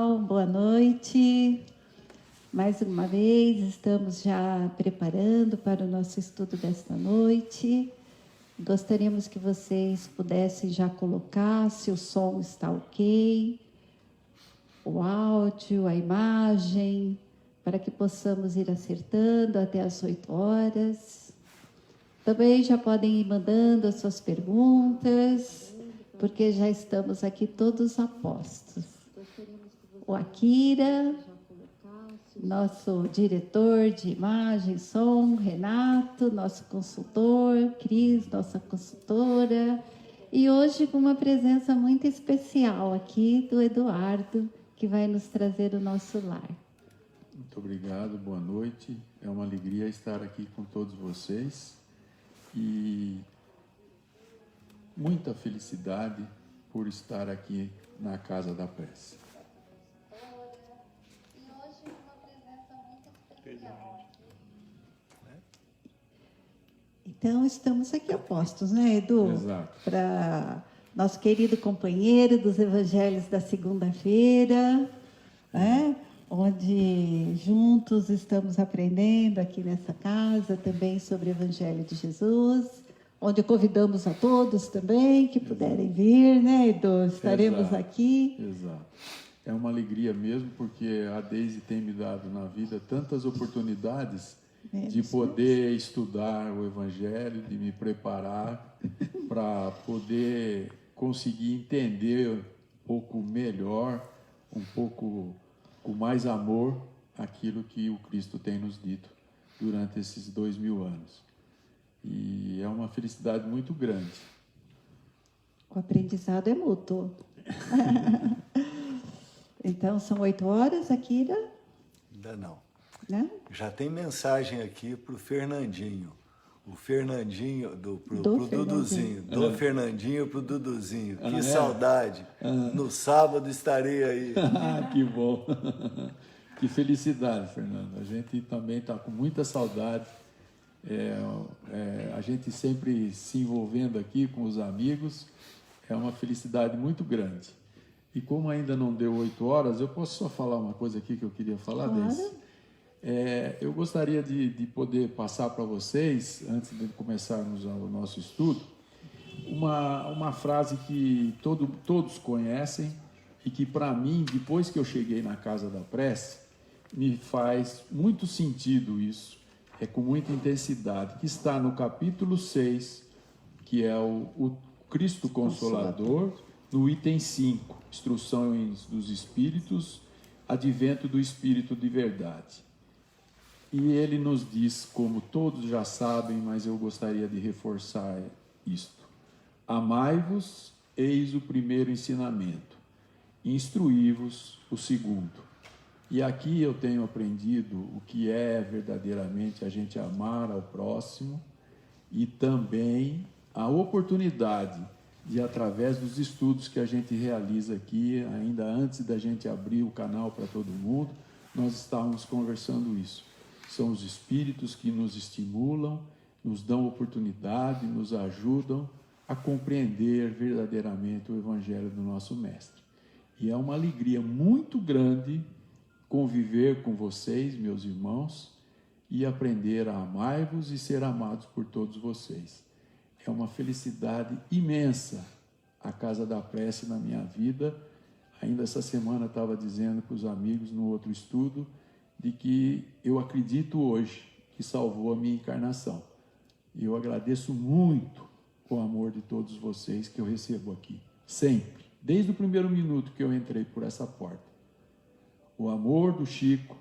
Boa noite. Mais uma vez, estamos já preparando para o nosso estudo desta noite. Gostaríamos que vocês pudessem já colocar se o som está ok, o áudio, a imagem, para que possamos ir acertando até às 8 horas. Também já podem ir mandando as suas perguntas, porque já estamos aqui todos a postos. O Akira, nosso diretor de imagem, som, Renato, nosso consultor, Cris, nossa consultora, e hoje com uma presença muito especial aqui do Eduardo, que vai nos trazer o nosso lar. Muito obrigado, boa noite. É uma alegria estar aqui com todos vocês e muita felicidade por estar aqui na Casa da Prece. Então, estamos aqui apostos, né, Edu? Exato. Para nosso querido companheiro dos Evangelhos da segunda-feira, né? Onde juntos estamos aprendendo aqui nessa casa também sobre o Evangelho de Jesus, onde convidamos a todos também que puderem vir, né, Edu? Estaremos Exato. Aqui. Exato. É uma alegria mesmo, porque a Deise tem me dado na vida tantas oportunidades de poder estudar o Evangelho, de me preparar para poder conseguir entender um pouco melhor, um pouco com mais amor, aquilo que o Cristo tem nos dito durante esses 2000 anos. E é uma felicidade muito grande. O aprendizado é mútuo. Então, são 8 horas, Akira? Ainda não. Né? Já tem mensagem aqui para o Fernandinho. O Fernandinho, pro Duduzinho. Do Fernandinho para o Duduzinho. Que saudade. No sábado estarei aí. Que bom. Que felicidade, Fernando. A gente também está com muita saudade. A gente sempre se envolvendo aqui com os amigos. É uma felicidade muito grande. E como ainda não deu 8 horas, eu posso só falar uma coisa aqui que eu queria falar, Deise? Eu gostaria de poder passar para vocês, antes de começarmos o nosso estudo, uma frase que todos conhecem e que, para mim, depois que eu cheguei na Casa da Prece, me faz muito sentido isso, com muita intensidade, que está no capítulo 6, que é o Cristo Consolador, no item 5, Instruções dos Espíritos, Advento do Espírito de Verdade. E ele nos diz, como todos já sabem, mas eu gostaria de reforçar isto: amai-vos, eis o primeiro ensinamento, instruí-vos o segundo. E aqui eu tenho aprendido o que é verdadeiramente a gente amar ao próximo e também a oportunidade de, através dos estudos que a gente realiza aqui, ainda antes da gente abrir o canal para todo mundo, nós estávamos conversando isso. São os espíritos que nos estimulam, nos dão oportunidade, nos ajudam a compreender verdadeiramente o Evangelho do nosso Mestre. E é uma alegria muito grande conviver com vocês, meus irmãos, e aprender a amar-vos e ser amados por todos vocês. É uma felicidade imensa a Casa da Prece na minha vida. Ainda essa semana estava dizendo para os amigos no outro estudo de que eu acredito hoje que salvou a minha encarnação. E eu agradeço muito o amor de todos vocês que eu recebo aqui, sempre, desde o primeiro minuto que eu entrei por essa porta. O amor do Chico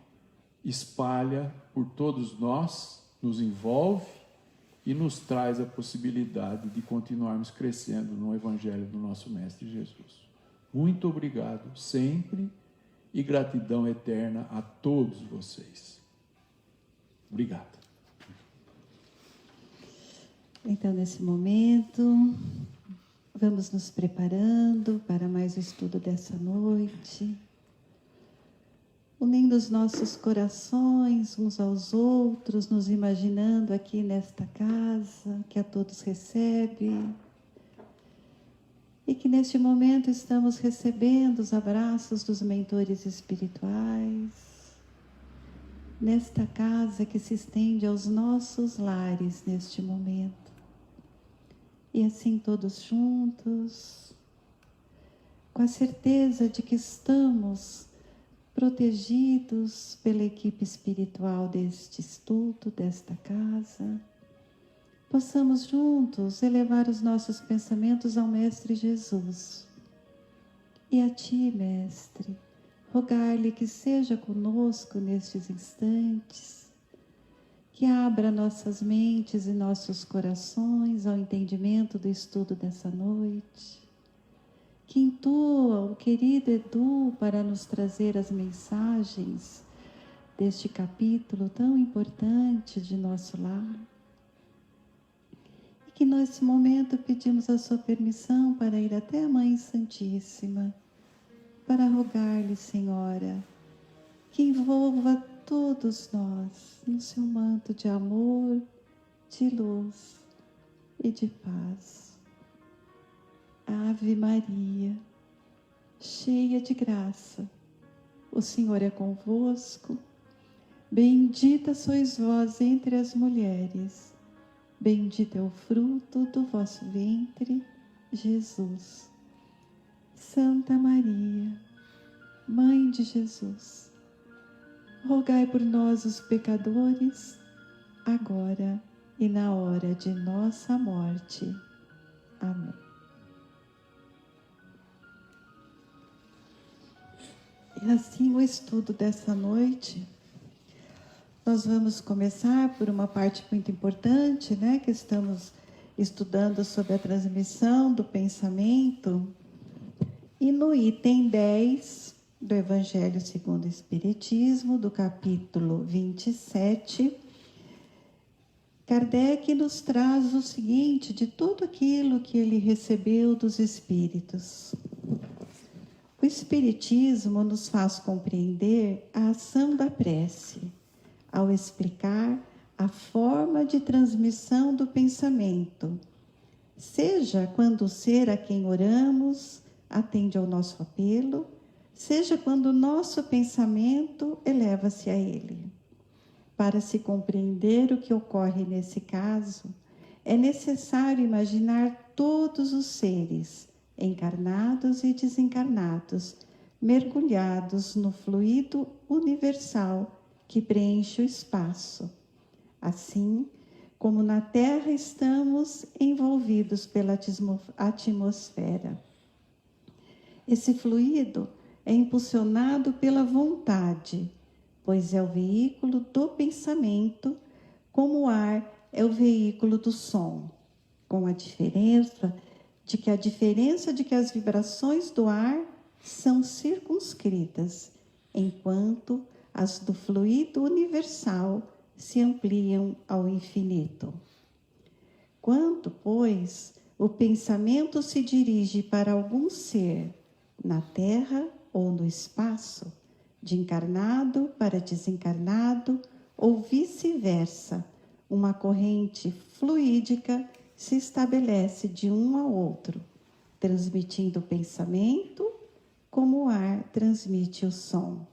espalha por todos nós, nos envolve e nos traz a possibilidade de continuarmos crescendo no Evangelho do nosso Mestre Jesus. Muito obrigado sempre e gratidão eterna a todos vocês. Obrigado. Então, nesse momento, vamos nos preparando para mais o estudo dessa noite, unindo os nossos corações uns aos outros, nos imaginando aqui nesta casa que a todos recebe, e que neste momento estamos recebendo os abraços dos mentores espirituais, nesta casa que se estende aos nossos lares neste momento. E assim todos juntos, com a certeza de que estamos protegidos pela equipe espiritual deste estudo, desta casa, possamos juntos elevar os nossos pensamentos ao Mestre Jesus. E a Ti, Mestre, rogar-lhe que seja conosco nestes instantes, que abra nossas mentes e nossos corações ao entendimento do estudo dessa noite, que intua o querido Edu para nos trazer as mensagens deste capítulo tão importante de nosso lar. E que nesse momento pedimos a sua permissão para ir até a Mãe Santíssima, para rogar-lhe, Senhora, que envolva todos nós no seu manto de amor, de luz e de paz. Ave Maria, cheia de graça, o Senhor é convosco. Bendita sois vós entre as mulheres, bendito é o fruto do vosso ventre, Jesus. Santa Maria, Mãe de Jesus, rogai por nós os pecadores, agora e na hora de nossa morte. Amém. E assim o estudo dessa noite, nós vamos começar por uma parte muito importante, né? Que estamos estudando sobre a transmissão do pensamento. E no item 10 do Evangelho segundo o Espiritismo, do capítulo 27, Kardec nos traz o seguinte, de tudo aquilo que ele recebeu dos Espíritos. O Espiritismo nos faz compreender a ação da prece, ao explicar a forma de transmissão do pensamento, seja quando o ser a quem oramos atende ao nosso apelo, seja quando o nosso pensamento eleva-se a ele. Para se compreender o que ocorre nesse caso, é necessário imaginar todos os seres, encarnados e desencarnados, mergulhados no fluido universal que preenche o espaço. Assim, como na Terra estamos envolvidos pela atmosfera. Esse fluido é impulsionado pela vontade, pois é o veículo do pensamento, como o ar é o veículo do som, com a diferença de que as vibrações do ar são circunscritas, enquanto as do fluido universal se ampliam ao infinito. Quando, pois, o pensamento se dirige para algum ser, na Terra ou no espaço, de encarnado para desencarnado ou vice-versa, uma corrente fluídica se estabelece de um ao outro, transmitindo o pensamento como o ar transmite o som.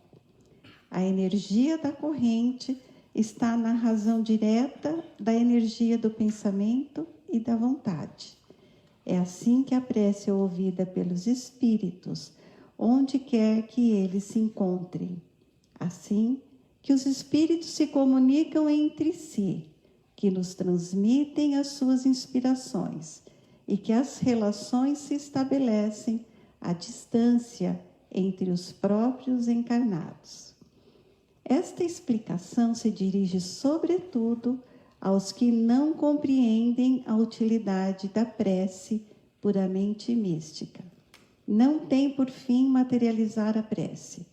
A energia da corrente está na razão direta da energia do pensamento e da vontade. É assim que a prece é ouvida pelos espíritos, onde quer que eles se encontrem. Assim que os espíritos se comunicam entre si, que nos transmitem as suas inspirações e que as relações se estabelecem à distância entre os próprios encarnados. Esta explicação se dirige, sobretudo, aos que não compreendem a utilidade da prece puramente mística. Não tem por fim materializar a prece,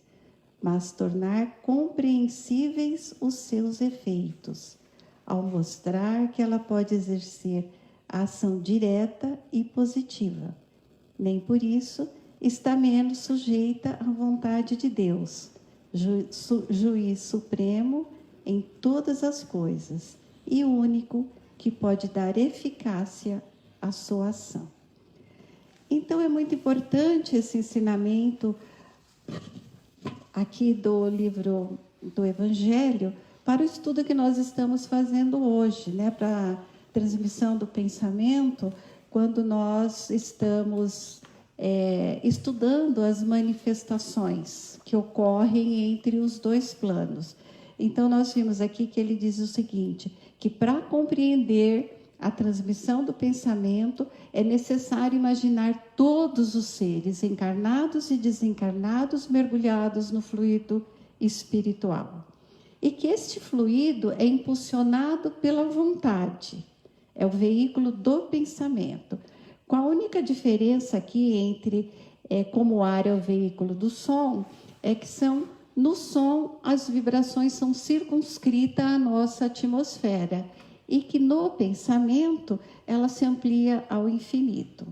mas tornar compreensíveis os seus efeitos, ao mostrar que ela pode exercer a ação direta e positiva. Nem por isso está menos sujeita à vontade de Deus, juiz supremo em todas as coisas e único que pode dar eficácia à sua ação. Então, é muito importante esse ensinamento aqui do livro do Evangelho para o estudo que nós estamos fazendo hoje, né? Para a transmissão do pensamento, quando nós estamos estudando as manifestações que ocorrem entre os dois planos. Então, nós vimos aqui que ele diz o seguinte, que para compreender a transmissão do pensamento, é necessário imaginar todos os seres, encarnados e desencarnados, mergulhados no fluido espiritual. E que este fluido é impulsionado pela vontade, é o veículo do pensamento. Com a única diferença aqui entre como o ar é o veículo do som, é que no som as vibrações são circunscritas à nossa atmosfera, e que no pensamento ela se amplia ao infinito.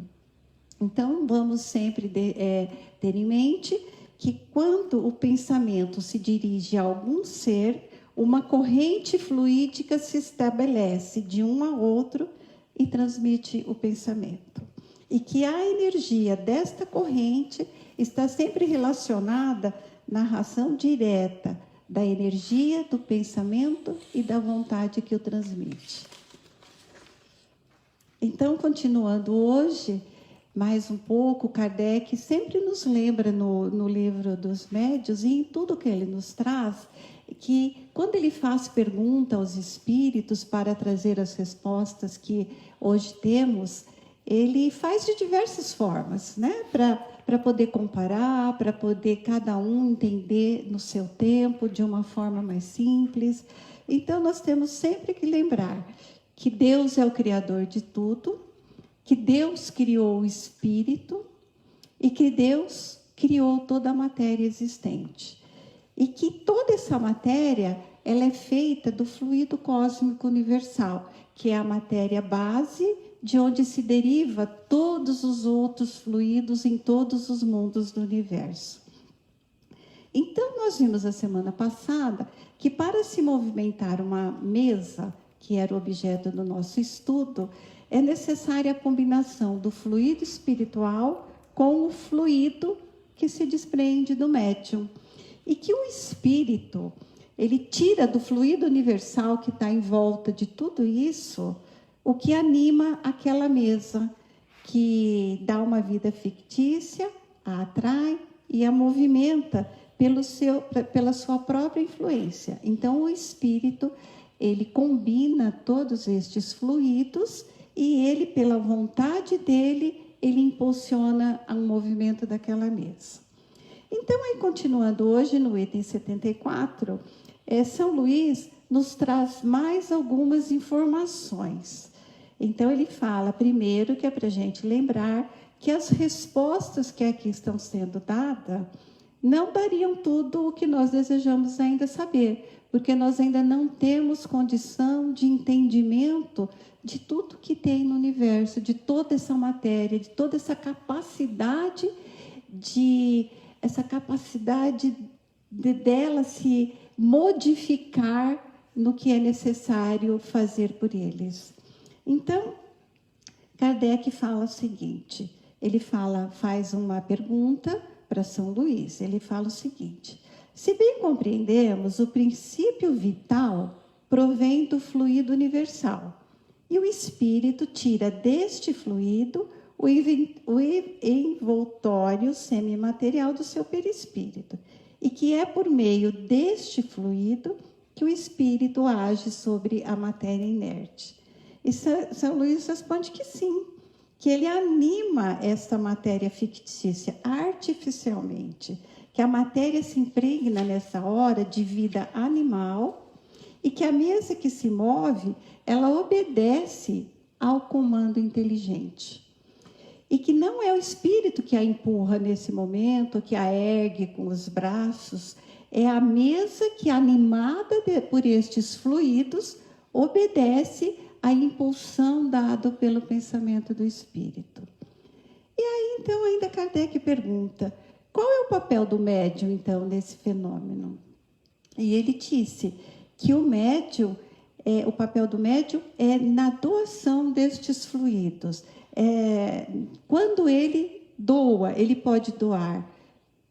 Então, vamos sempre ter em mente que quando o pensamento se dirige a algum ser, uma corrente fluídica se estabelece de um a outro e transmite o pensamento. E que a energia desta corrente está sempre relacionada na razão direta da energia, do pensamento e da vontade que o transmite. Então, continuando hoje, mais um pouco, Kardec sempre nos lembra no livro dos médiuns e em tudo que ele nos traz, que quando ele faz pergunta aos espíritos para trazer as respostas que hoje temos, ele faz de diversas formas, né? Para poder comparar, para poder cada um entender no seu tempo, de uma forma mais simples. Então, nós temos sempre que lembrar que Deus é o Criador de tudo, que Deus criou o Espírito e que Deus criou toda a matéria existente. E que toda essa matéria, ela é feita do fluido cósmico universal, que é a matéria base, de onde se deriva todos os outros fluidos em todos os mundos do universo. Então, nós vimos a semana passada que para se movimentar uma mesa, que era o objeto do nosso estudo, é necessária a combinação do fluido espiritual com o fluido que se desprende do médium. E que o espírito, ele tira do fluido universal que está em volta de tudo isso, o que anima aquela mesa, que dá uma vida fictícia, a atrai e a movimenta pela sua própria influência. Então, o espírito, ele combina todos estes fluidos e ele, pela vontade dele, ele impulsiona o movimento daquela mesa. Então, aí, continuando hoje no item 74, São Luís nos traz mais algumas informações. Então, ele fala primeiro que é para a gente lembrar que as respostas que aqui estão sendo dadas não dariam tudo o que nós desejamos ainda saber, porque nós ainda não temos condição de entendimento de tudo que tem no universo, de toda essa matéria, de toda essa capacidade dela se modificar no que é necessário fazer por eles. Então, Kardec fala o seguinte, ele faz uma pergunta para São Luís, ele fala o seguinte: se bem compreendemos, o princípio vital provém do fluido universal, e o espírito tira deste fluido o envoltório semimaterial do seu perispírito, e que é por meio deste fluido que o espírito age sobre a matéria inerte. E São Luís responde que sim, que ele anima esta matéria fictícia artificialmente, que a matéria se impregna nessa hora de vida animal e que a mesa que se move, ela obedece ao comando inteligente. E que não é o espírito que a empurra nesse momento, que a ergue com os braços, é a mesa que, animada por estes fluidos, obedece à impulsão dada pelo pensamento do espírito. E aí, então, ainda Kardec pergunta, qual é o papel do médium, então, nesse fenômeno? E ele disse que o papel do médium é na doação destes fluidos, quando ele doa, ele pode doar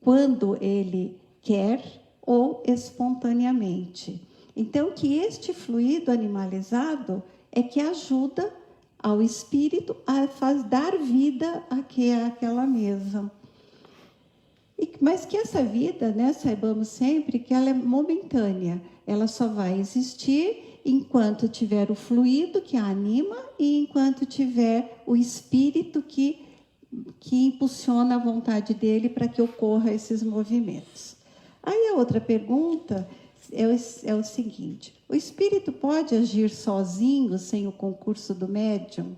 quando ele quer ou espontaneamente. Então, que este fluido animalizado é que ajuda ao espírito a dar vida àquela mesa. Mas que essa vida, né, saibamos sempre que ela é momentânea. Ela só vai existir enquanto tiver o fluido que a anima e enquanto tiver o espírito que impulsiona a vontade dele para que ocorra esses movimentos. Aí a outra pergunta é o seguinte: o espírito pode agir sozinho, sem o concurso do médium?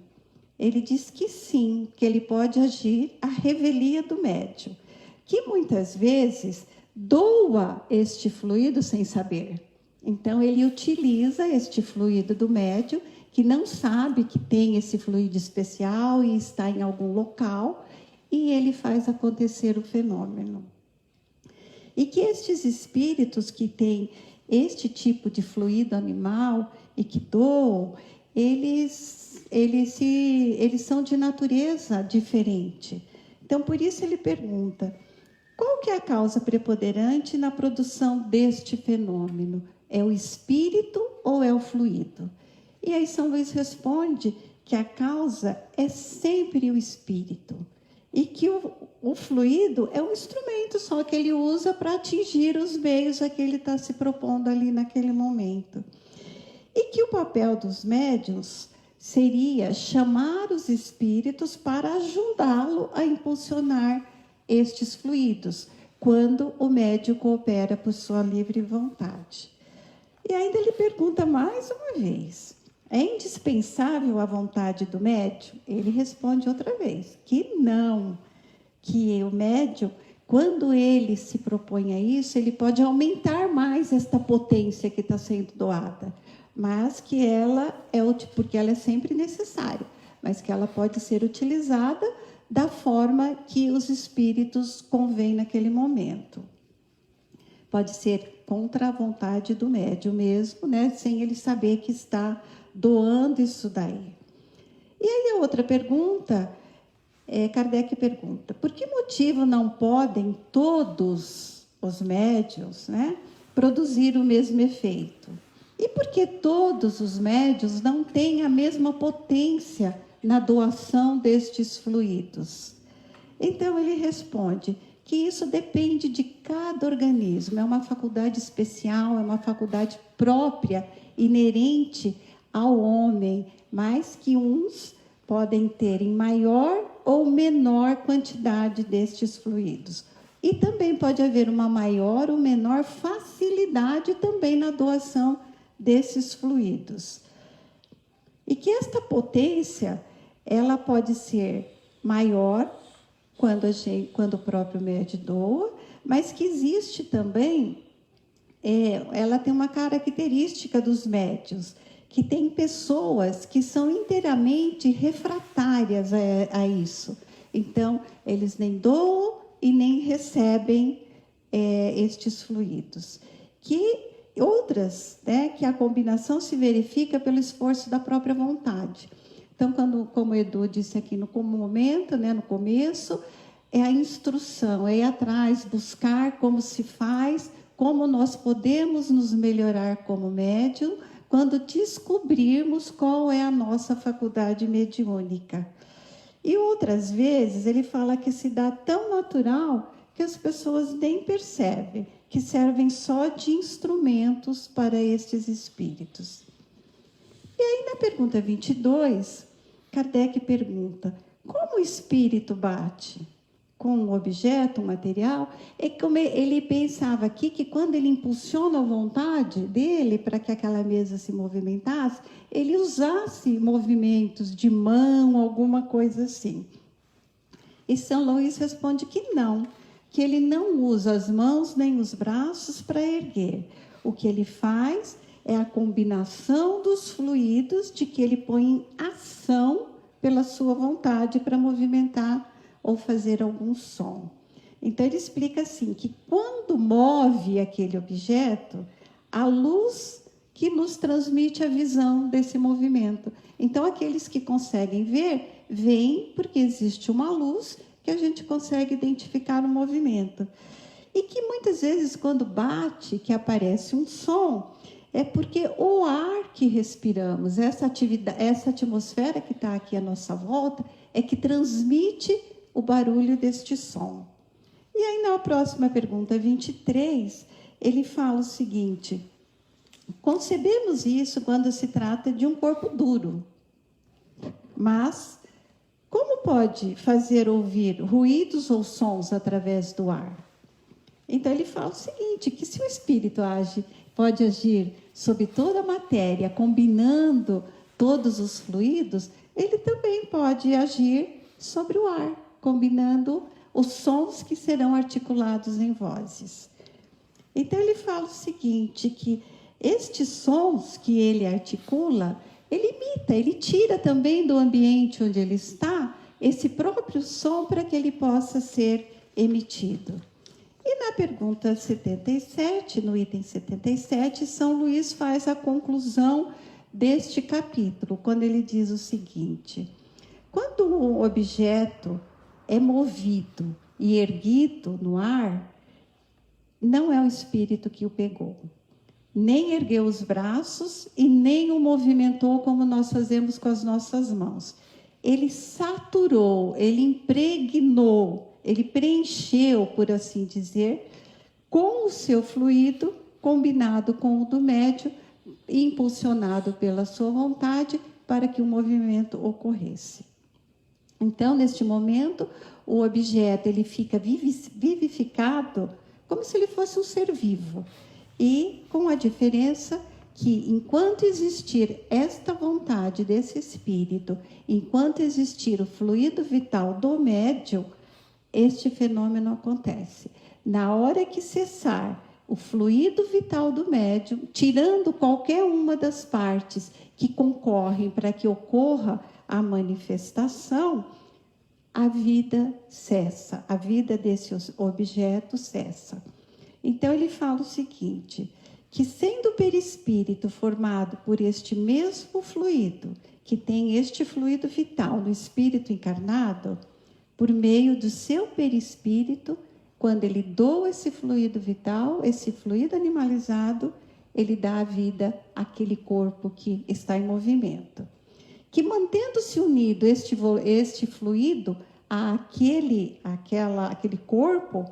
Ele diz que sim, que ele pode agir à revelia do médium, que muitas vezes doa este fluido sem saber. Então, ele utiliza este fluido do médium, que não sabe que tem esse fluido especial e está em algum local, e ele faz acontecer o fenômeno. E que estes espíritos que têm este tipo de fluido animal e que doam, eles são de natureza diferente. Então, por isso ele pergunta: qual que é a causa preponderante na produção deste fenômeno? É o espírito ou é o fluido? E aí São Luís responde que a causa é sempre o espírito. E que o fluido é um instrumento só que ele usa para atingir os meios a que ele está se propondo ali naquele momento. E que o papel dos médiuns seria chamar os espíritos para ajudá-lo a impulsionar estes fluidos, quando o médium coopera por sua livre vontade. E ainda ele pergunta mais uma vez: é indispensável a vontade do médium? Ele responde outra vez que não, que o médium, quando ele se propõe a isso, ele pode aumentar mais esta potência que está sendo doada, mas que porque ela é sempre necessária, mas que ela pode ser utilizada da forma que os espíritos convêm naquele momento. Pode ser contra a vontade do médium mesmo, né, sem ele saber que está doando isso daí. E aí a outra pergunta, Kardec pergunta: por que motivo não podem todos os médiuns, né, produzir o mesmo efeito? E por que todos os médiuns não têm a mesma potência na doação destes fluidos? Então ele responde que isso depende de cada organismo, é uma faculdade especial, é uma faculdade própria, inerente ao homem, mas que uns podem ter em maior ou menor quantidade destes fluidos. E também pode haver uma maior ou menor facilidade também na doação desses fluidos. E que esta potência, ela pode ser maior quando o próprio médium doa, mas que existe também, ela tem uma característica dos médiuns, que tem pessoas que são inteiramente refratárias a isso. Então, eles nem doam e nem recebem estes fluidos. Que outras, né, que a combinação se verifica pelo esforço da própria vontade. Então, como o Edu disse aqui no momento, né, no começo, é a instrução, é ir atrás, buscar como se faz, como nós podemos nos melhorar como médium, quando descobrirmos qual é a nossa faculdade mediúnica. E outras vezes ele fala que se dá tão natural que as pessoas nem percebem, que servem só de instrumentos para estes espíritos. E aí, na pergunta 22, Kardec pergunta: como o espírito bate com um objeto, um material? É como ele pensava aqui que quando ele impulsiona a vontade dele para que aquela mesa se movimentasse, ele usasse movimentos de mão, alguma coisa assim. E São Luís responde que não, que ele não usa as mãos nem os braços para erguer. O que ele faz é a combinação dos fluidos de que ele põe em ação pela sua vontade para movimentar ou fazer algum som. Então, ele explica assim, que quando move aquele objeto, a luz que nos transmite a visão desse movimento. Então, aqueles que conseguem ver, vem porque existe uma luz que a gente consegue identificar o movimento. E que muitas vezes, quando bate, que aparece um som, é porque o ar que respiramos, essa atmosfera que está aqui à nossa volta, é que transmite o barulho deste som. E aí, na próxima pergunta 23, ele fala o seguinte: concebemos isso quando se trata de um corpo duro, mas como pode fazer ouvir ruídos ou sons através do ar? Então, ele fala o seguinte, que se o espírito pode agir sobre toda a matéria, combinando todos os fluidos, ele também pode agir sobre o ar, combinando os sons que serão articulados em vozes. Então, ele fala o seguinte, que estes sons que ele articula, ele imita, ele tira também do ambiente onde ele está esse próprio som para que ele possa ser emitido. E na pergunta 77, no item 77, São Luís faz a conclusão deste capítulo, quando ele diz o seguinte: quando um objeto é movido e erguido no ar, não é o espírito que o pegou, nem ergueu os braços e nem o movimentou como nós fazemos com as nossas mãos. Ele saturou, ele impregnou, ele preencheu, por assim dizer, com o seu fluido, combinado com o do médium, impulsionado pela sua vontade, para que o movimento ocorresse. Então, neste momento, o objeto ele fica vivificado como se ele fosse um ser vivo. E com a diferença que, enquanto existir esta vontade desse espírito, enquanto existir o fluido vital do médium, este fenômeno acontece. Na hora que cessar o fluido vital do médium, tirando qualquer uma das partes que concorrem para que ocorra a manifestação, a vida cessa, a vida desse objeto cessa. Então, ele fala o seguinte, que sendo o perispírito formado por este mesmo fluido, que tem este fluido vital no espírito encarnado, por meio do seu perispírito, quando ele doa esse fluido vital, esse fluido animalizado, ele dá a vida àquele corpo que está em movimento. Que mantendo-se unido este fluido àquele corpo,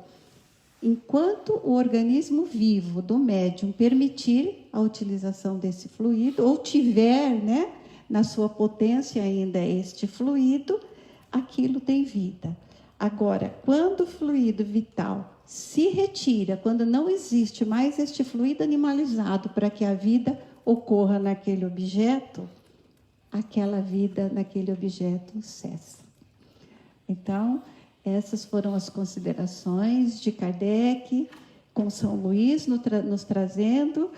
enquanto o organismo vivo do médium permitir a utilização desse fluido, ou tiver, na sua potência ainda este fluido, aquilo tem vida. Agora, quando o fluido vital se retira, quando não existe mais este fluido animalizado para que a vida ocorra naquele objeto, aquela vida naquele objeto cessa. Então, essas foram as considerações de Kardec, com São Luís nos trazendo,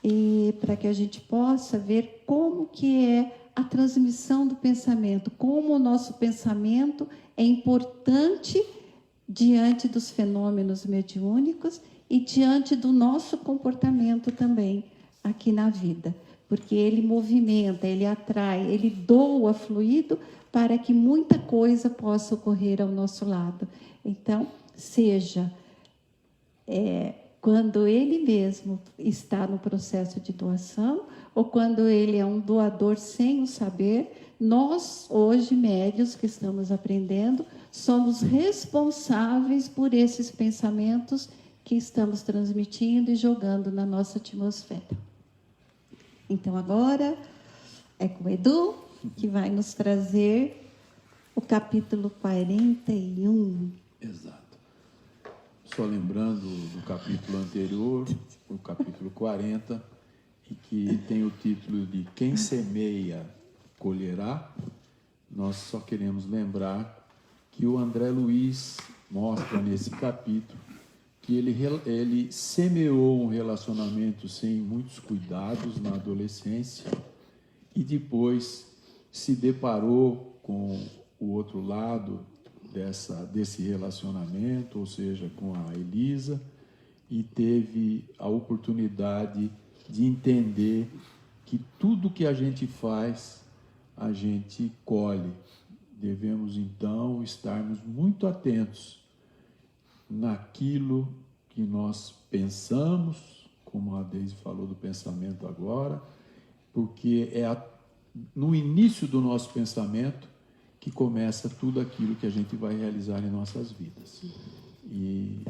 e para que a gente possa ver como que é a transmissão do pensamento, como o nosso pensamento é importante diante dos fenômenos mediúnicos e diante do nosso comportamento também aqui na vida. Porque ele movimenta, ele atrai, ele doa fluido para que muita coisa possa ocorrer ao nosso lado. Então, seja quando ele mesmo está no processo de doação, ou quando ele é um doador sem o saber, nós, hoje, médios que estamos aprendendo, somos responsáveis por esses pensamentos que estamos transmitindo e jogando na nossa atmosfera. Então, agora é com o Edu, que vai nos trazer o capítulo 41. Exato. Só lembrando do capítulo anterior, o capítulo 40, e que tem o título de Quem Semeia, Colherá. Nós só queremos lembrar que o André Luiz mostra nesse capítulo que ele semeou um relacionamento sem muitos cuidados na adolescência e depois se deparou com o outro lado desse relacionamento, ou seja, com a Elisa, e teve a oportunidade de entender que tudo que a gente faz, a gente colhe devemos então estarmos muito atentos naquilo que nós pensamos, como a Deise falou do pensamento agora, porque é no início do nosso pensamento que começa tudo aquilo que a gente vai realizar em nossas vidas. E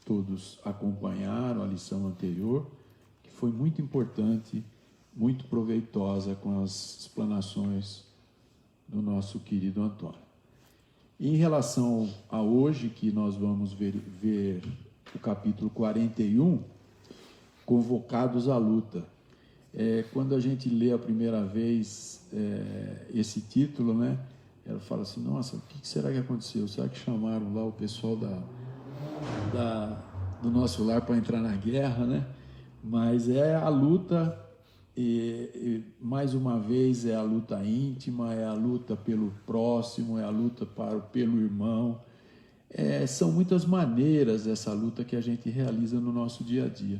todos acompanharam a lição anterior, que foi muito importante, muito proveitosa com as explanações do nosso querido Antônio. Em relação a hoje, que nós vamos ver o capítulo 41, Convocados à Luta. Quando a gente lê a primeira vez esse título, né, ela fala assim, nossa, o que será que aconteceu? Será que chamaram lá o pessoal do nosso lar para entrar na guerra, né? Mas é a luta, mais uma vez, é a luta íntima, é a luta pelo próximo, é a luta pelo irmão. São muitas maneiras essa luta que a gente realiza no nosso dia a dia.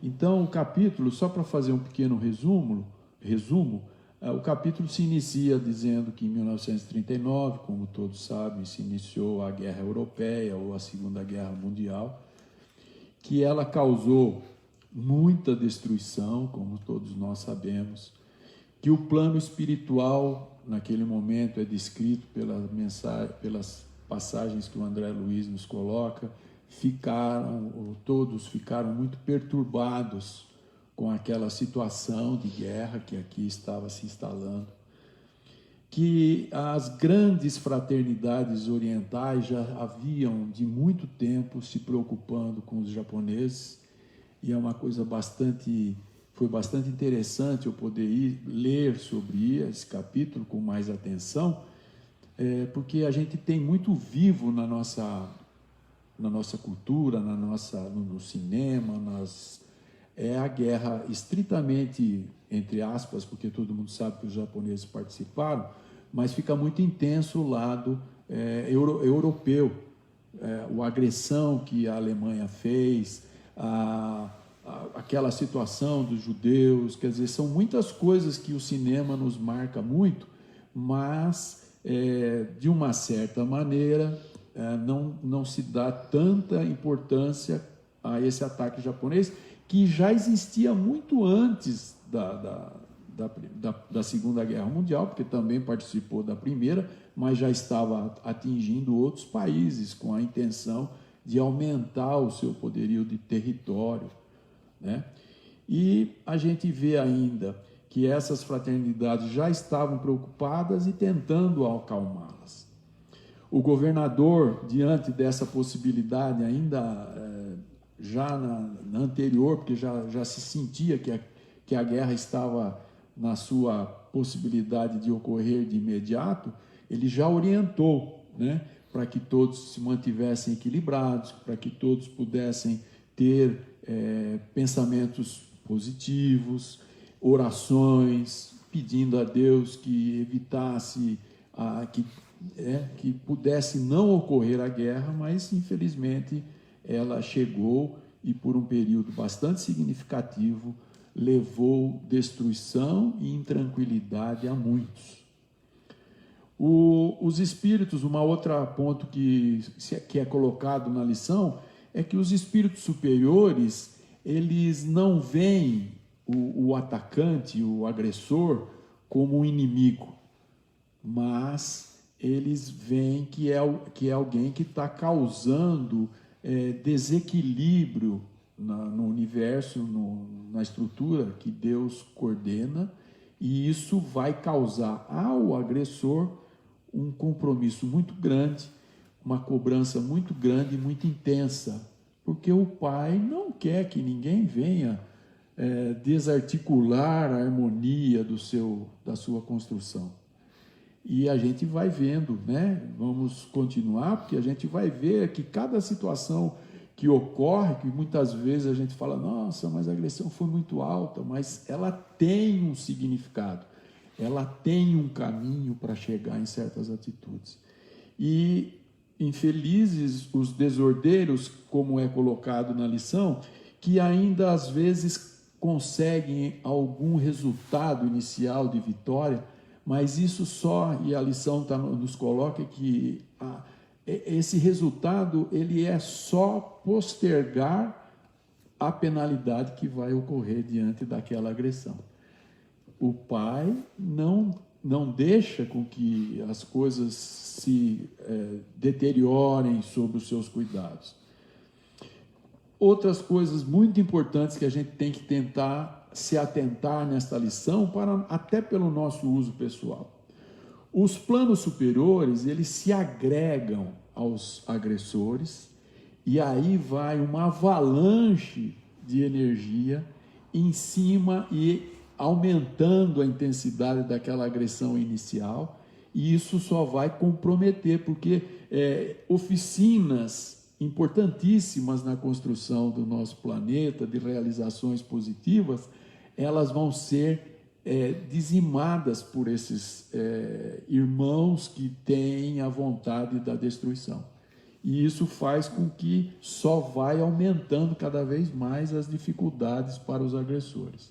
Então, o capítulo, só para fazer um pequeno resumo, o capítulo se inicia dizendo que em 1939, como todos sabem, se iniciou a Guerra Europeia ou a Segunda Guerra Mundial, que ela causou muita destruição, como todos nós sabemos, que o plano espiritual, naquele momento, é descrito pelas passagens que o André Luiz nos coloca, todos ficaram muito perturbados com aquela situação de guerra que aqui estava se instalando, que as grandes fraternidades orientais já haviam de muito tempo se preocupando com os japoneses, e é uma coisa foi bastante interessante eu poder ler sobre esse capítulo com mais atenção, porque a gente tem muito vivo na nossa cultura, no cinema, é a guerra estritamente, entre aspas, porque todo mundo sabe que os japoneses participaram, mas fica muito intenso o lado europeu, a agressão que a Alemanha fez, aquela situação dos judeus, quer dizer, são muitas coisas que o cinema nos marca muito, mas, de uma certa maneira, não se dá tanta importância a esse ataque japonês, que já existia muito antes da Segunda Guerra Mundial, porque também participou da Primeira, mas já estava atingindo outros países com a intenção de aumentar o seu poderio de território, né? E a gente vê ainda que essas fraternidades já estavam preocupadas e tentando acalmá-las. O governador, diante dessa possibilidade, ainda já na anterior, porque já se sentia que a guerra estava na sua possibilidade de ocorrer de imediato, ele já orientou, né, para que todos se mantivessem equilibrados, para que todos pudessem ter pensamentos positivos, orações, pedindo a Deus que evitasse que pudesse não ocorrer a guerra, mas infelizmente ela chegou e por um período bastante significativo levou destruição e intranquilidade a muitos. Os espíritos, uma outra ponto que é colocado na lição, é que os espíritos superiores, eles não veem o atacante, o agressor, como um inimigo, mas eles veem que é alguém que está causando desequilíbrio no universo, na estrutura que Deus coordena, e isso vai causar ao agressor um compromisso muito grande, uma cobrança muito grande e muito intensa, porque o pai não quer que ninguém venha desarticular a harmonia da sua construção. E a gente vai vendo, né? Vamos continuar, porque a gente vai ver que cada situação que ocorre, que muitas vezes a gente fala, nossa, mas a agressão foi muito alta, mas ela tem um significado, ela tem um caminho para chegar em certas atitudes. E infelizes os desordeiros, como é colocado na lição, que ainda às vezes conseguem algum resultado inicial de vitória, mas isso só, e a lição nos coloca que esse resultado ele é só postergar a penalidade que vai ocorrer diante daquela agressão. O pai não deixa com que as coisas se deteriorem sob os seus cuidados. Outras coisas muito importantes que a gente tem que tentar se atentar nesta lição, até pelo nosso uso pessoal. Os planos superiores, eles se agregam aos agressores, e aí vai uma avalanche de energia em cima e aumentando a intensidade daquela agressão inicial, e isso só vai comprometer, porque oficinas importantíssimas na construção do nosso planeta, de realizações positivas, elas vão ser dizimadas por esses irmãos que têm a vontade da destruição. E isso faz com que só vai aumentando cada vez mais as dificuldades para os agressores.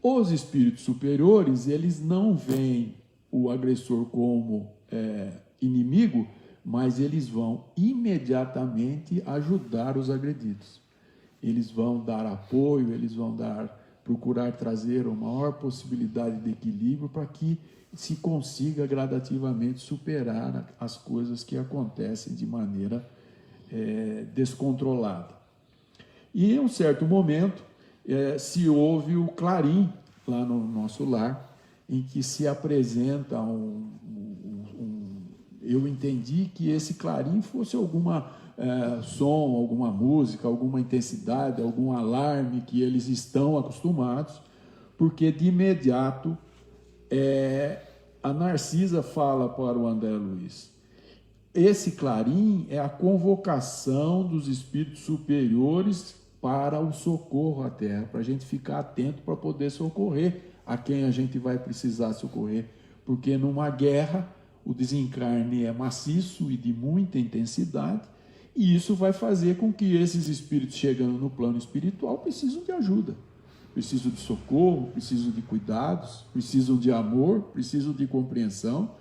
Os espíritos superiores, eles não veem o agressor como inimigo, mas eles vão imediatamente ajudar os agredidos. Eles vão dar apoio, eles vão procurar trazer a maior possibilidade de equilíbrio para que se consiga gradativamente superar as coisas que acontecem de maneira descontrolada. E em um certo momento se ouve o clarim lá no nosso lar, em que se apresenta eu entendi que esse clarim fosse alguma som, alguma música, alguma intensidade, algum alarme que eles estão acostumados, porque de imediato a Narcisa fala para o André Luiz: esse clarim é a convocação dos espíritos superiores para o socorro à Terra, para a gente ficar atento para poder socorrer a quem a gente vai precisar socorrer, porque numa guerra o desencarne é maciço e de muita intensidade, e isso vai fazer com que esses espíritos chegando no plano espiritual precisam de ajuda, precisam de socorro, precisam de cuidados, precisam de amor, precisam de compreensão,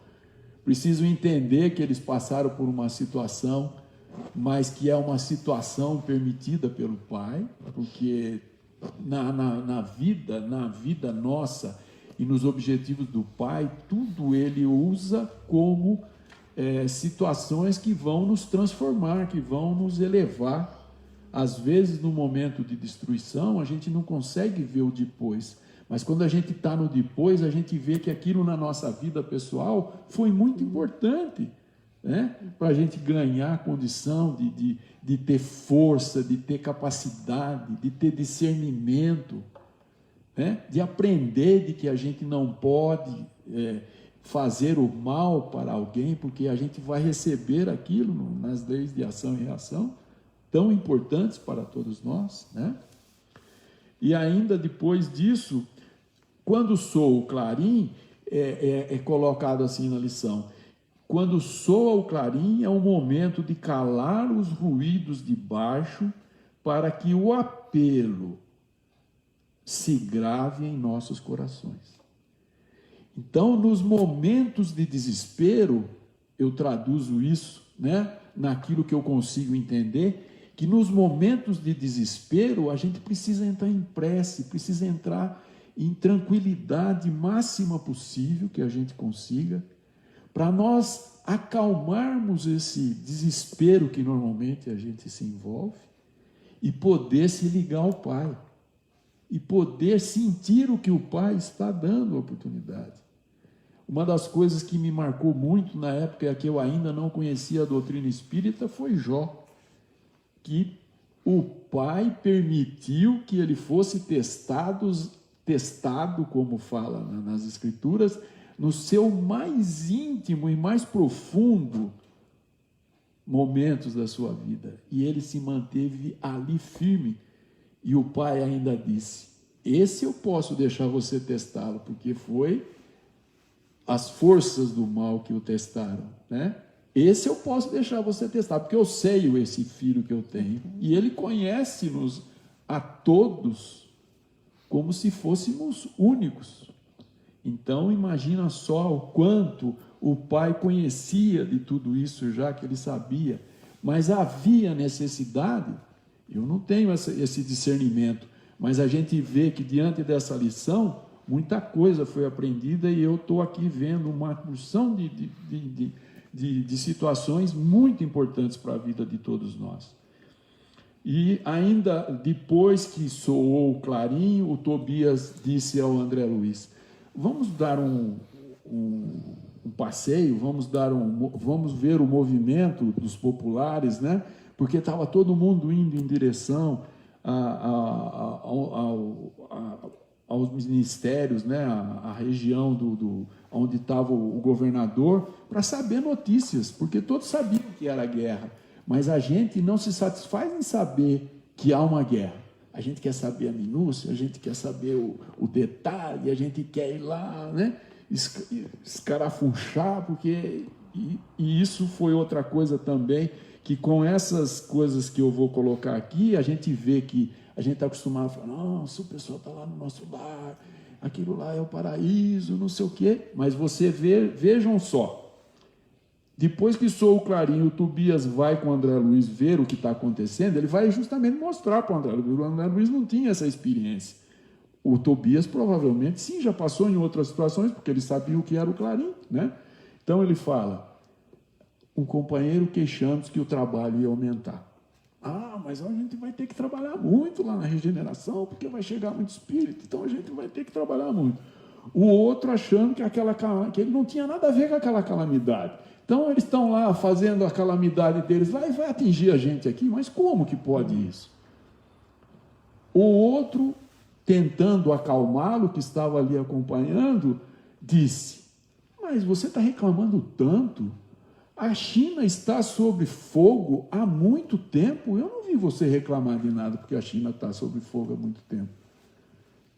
precisam entender que eles passaram por uma situação, mas que é uma situação permitida pelo Pai, porque na vida nossa e nos objetivos do Pai, tudo ele usa como situações que vão nos transformar, que vão nos elevar. Às vezes, no momento de destruição, a gente não consegue ver o depois, mas quando a gente está no depois, a gente vê que aquilo na nossa vida pessoal foi muito importante, né? Para a gente ganhar a condição de ter força, de ter capacidade, de ter discernimento, de aprender de que a gente não pode fazer o mal para alguém, porque a gente vai receber aquilo nas leis de ação e reação, tão importantes para todos nós, né? E ainda depois disso, quando soa o clarim, é colocado assim na lição: quando soa o clarim é o momento de calar os ruídos de baixo, para que o apelo se grave em nossos corações. Então, nos momentos de desespero, eu traduzo isso, né, naquilo que eu consigo entender, que nos momentos de desespero a gente precisa entrar em prece, precisa entrar em tranquilidade máxima possível que a gente consiga, para nós acalmarmos esse desespero que normalmente a gente se envolve e poder se ligar ao Pai. E poder sentir o que o Pai está dando a oportunidade. Uma das coisas que me marcou muito na época que eu ainda não conhecia a doutrina espírita foi Jó, que o Pai permitiu que ele fosse testado, como fala nas Escrituras, no seu mais íntimo e mais profundo momentos da sua vida. E ele se manteve ali firme. E o Pai ainda disse: esse eu posso deixar você testá-lo, porque foi as forças do mal que o testaram, né? Esse eu posso deixar você testar, porque eu sei esse filho que eu tenho, e ele conhece-nos a todos como se fôssemos únicos. Então, imagina só o quanto o pai conhecia de tudo isso, já que ele sabia. Mas havia necessidade, eu não tenho esse discernimento, mas a gente vê que diante dessa lição, muita coisa foi aprendida e eu estou aqui vendo uma porção de situações muito importantes para a vida de todos nós. E ainda depois que soou o clarim, o Tobias disse ao André Luiz: vamos dar um passeio, vamos ver o movimento dos populares, né? Porque estava todo mundo indo em direção aos ministérios, né? A região onde estava o governador, para saber notícias, porque todos sabiam que era guerra, mas a gente não se satisfaz em saber que há uma guerra. A gente quer saber a minúcia, a gente quer saber o detalhe, a gente quer ir lá, né? Escarafunchar, porque... E isso foi outra coisa também, que com essas coisas que eu vou colocar aqui, a gente vê que a gente está acostumado a falar: nossa, o pessoal está lá no nosso lar, aquilo lá é o paraíso, não sei o quê. Mas vejam só, depois que soa o clarim, o Tobias vai com o André Luiz ver o que está acontecendo, ele vai justamente mostrar para o André Luiz. O André Luiz não tinha essa experiência. O Tobias provavelmente sim, já passou em outras situações, porque ele sabia o que era o clarim, né? Então ele fala: um companheiro queixando-se que o trabalho ia aumentar. Ah, mas a gente vai ter que trabalhar muito lá na regeneração, porque vai chegar muito espírito, então a gente vai ter que trabalhar muito. O outro achando que ele não tinha nada a ver com aquela calamidade. Então eles estão lá fazendo a calamidade deles lá e vai atingir a gente aqui, mas como que pode isso? O outro, tentando acalmá-lo, que estava ali acompanhando, disse: mas você está reclamando tanto? A China está sob fogo há muito tempo. Eu não vi você reclamar de nada, porque a China está sob fogo há muito tempo.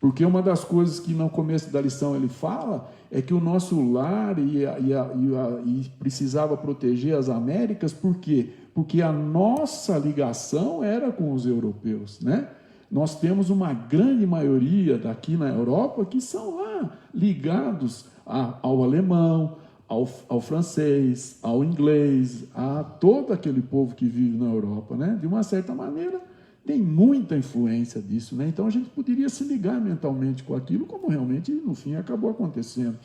Porque uma das coisas que no começo da lição ele fala é que o nosso lar e precisava proteger as Américas. Por quê? Porque a nossa ligação era com os europeus, né? Nós temos uma grande maioria daqui na Europa que são lá ligados ao alemão, ao francês, ao inglês, a todo aquele povo que vive na Europa, né? De uma certa maneira, tem muita influência disso, né? Então a gente poderia se ligar mentalmente com aquilo, como realmente no fim acabou acontecendo.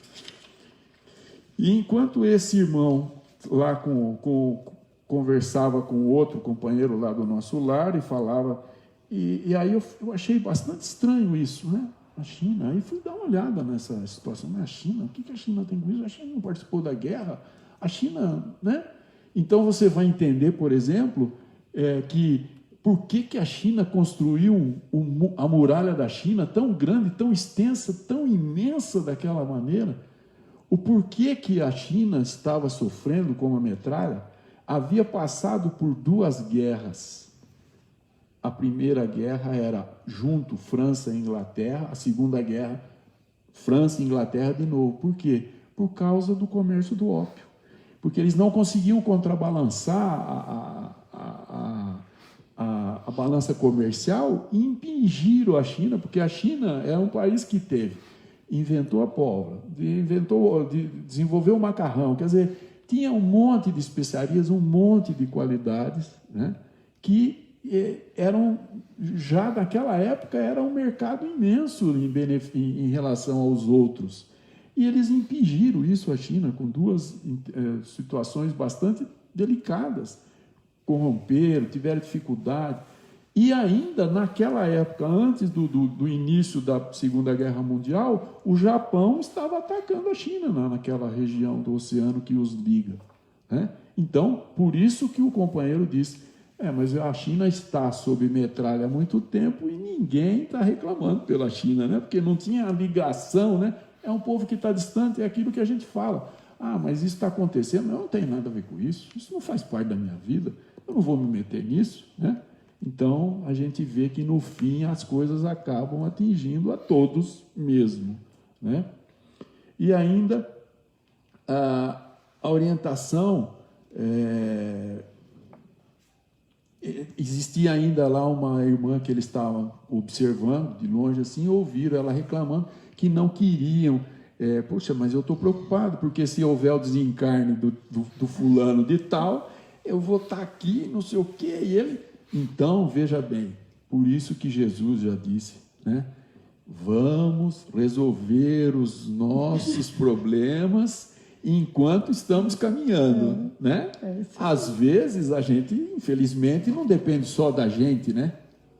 E enquanto esse irmão lá conversava com outro companheiro lá do nosso lar e falava, e aí eu achei bastante estranho isso, né? A China, aí fui dar uma olhada nessa situação, né? A China, o que a China tem com isso? A China não participou da guerra, a China, né? Então você vai entender, por exemplo, que por que a China construiu a muralha da China tão grande, tão extensa, tão imensa daquela maneira. O porquê que a China estava sofrendo com a metralha havia passado por 2 guerras. A primeira guerra era junto França e Inglaterra, a segunda guerra França e Inglaterra de novo. Por quê? Por causa do comércio do ópio. Porque eles não conseguiam contrabalançar a balança comercial e impingiram a China, porque a China é um país que inventou a pólvora, desenvolveu o macarrão, quer dizer, tinha um monte de especiarias, um monte de qualidades, né, que eram, já naquela época, era um mercado imenso em relação aos outros. E eles impingiram isso à China com 2 situações bastante delicadas. Corromperam, tiveram dificuldade. E ainda naquela época, antes do início da Segunda Guerra Mundial, o Japão estava atacando a China naquela região do oceano que os liga, né? Então, por isso que o companheiro disse: mas a China está sob metralha há muito tempo e ninguém está reclamando pela China, né? Porque não tinha ligação, né? É um povo que está distante, é aquilo que a gente fala. Ah, mas isso está acontecendo, não tem nada a ver com isso, isso não faz parte da minha vida, eu não vou me meter nisso, né? Então, a gente vê que no fim as coisas acabam atingindo a todos mesmo, né? E ainda a orientação, existia ainda lá uma irmã que eles estavam observando de longe assim, ouviram ela reclamando que não queriam Puxa, mas eu estou preocupado, porque se houver o desencarne do fulano de tal, eu vou estar aqui, não sei o quê, e ele... Então, veja bem, por isso que Jesus já disse, né? Vamos resolver os nossos problemas enquanto estamos caminhando, né? Às vezes a gente, infelizmente, não depende só da gente, né?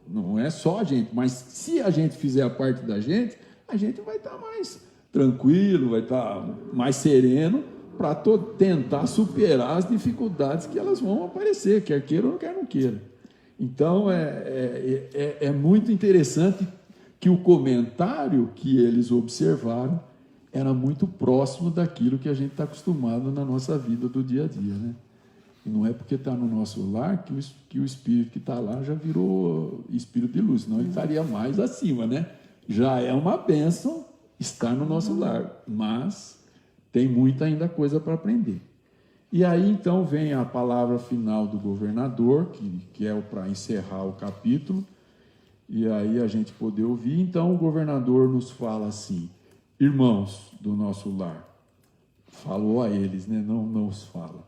Não é só a gente, mas se a gente fizer a parte da gente, a gente vai estar mais tranquilo, vai estar mais sereno para tentar superar as dificuldades que elas vão aparecer, quer queira ou quer não queira. Então, é muito interessante que o comentário que eles observaram era muito próximo daquilo que a gente está acostumado na nossa vida do dia a dia, né? E não é porque está no nosso lar que o espírito que está lá já virou espírito de luz, senão ele estaria mais acima, né? Já é uma bênção estar no nosso lar, mas tem muita ainda coisa para aprender. E aí, então, vem a palavra final do governador, que é para encerrar o capítulo, e aí a gente poder ouvir. Então, o governador nos fala assim: irmãos do nosso lar, falou a eles, né? Não os fala.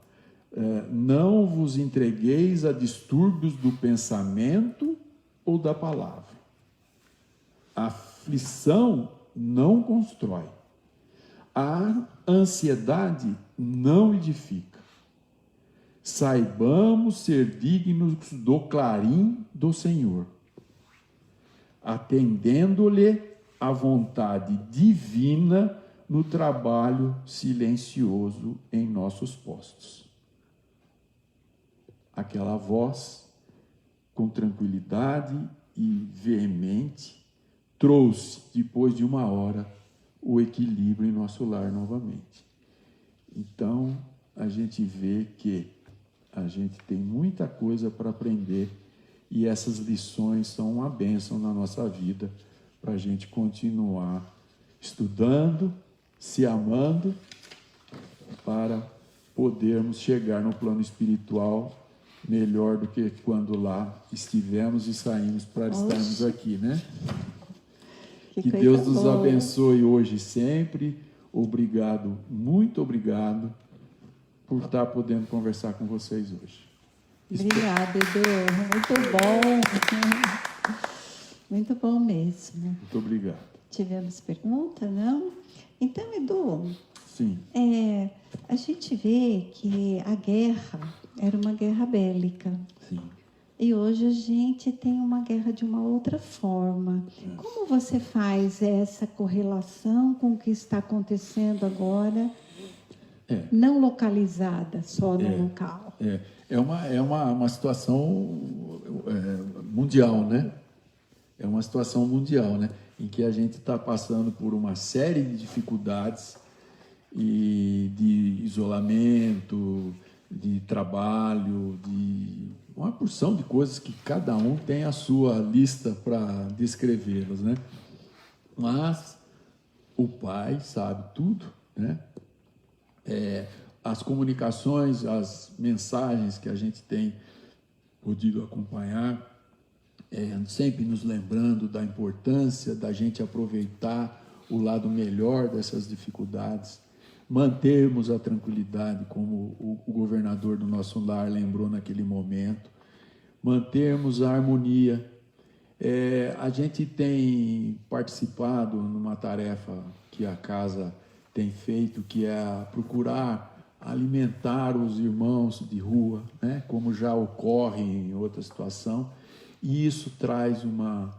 Não vos entregueis a distúrbios do pensamento ou da palavra. A aflição não constrói. A ansiedade não edifica. Saibamos ser dignos do clarim do Senhor, atendendo-lhe a vontade divina no trabalho silencioso em nossos postos. Aquela voz, com tranquilidade e veemente, trouxe, depois de 1 hora, o equilíbrio em nosso lar novamente. Então, a gente vê que a gente tem muita coisa para aprender e essas lições são uma bênção na nossa vida para a gente continuar estudando, se amando, para podermos chegar no plano espiritual melhor do que quando lá estivemos e saímos para estarmos aqui, né? Que Deus nos abençoe hoje e sempre. Obrigado, muito obrigado por estar podendo conversar com vocês hoje. Obrigada, Edu. Muito bom. Muito bom mesmo. Muito obrigado. Tivemos pergunta, não? Então, Edu, sim. A gente vê que a guerra era uma guerra bélica. Sim. E hoje a gente tem uma guerra de uma outra forma. Como você faz essa correlação com o que está acontecendo agora, não localizada, só no local? É uma situação mundial, né? É uma situação mundial, né? Em que a gente está passando por uma série de dificuldades e de isolamento, de trabalho, de uma porção de coisas que cada um tem a sua lista para descrevê-las, né? Mas o Pai sabe tudo, né? As comunicações, as mensagens que a gente tem podido acompanhar, sempre nos lembrando da importância da gente aproveitar o lado melhor dessas dificuldades, mantermos a tranquilidade, como o governador do nosso lar lembrou naquele momento, mantermos a harmonia. A gente tem participado numa tarefa que a casa tem feito, que é procurar alimentar os irmãos de rua, né? Como já ocorre em outra situação, e isso traz uma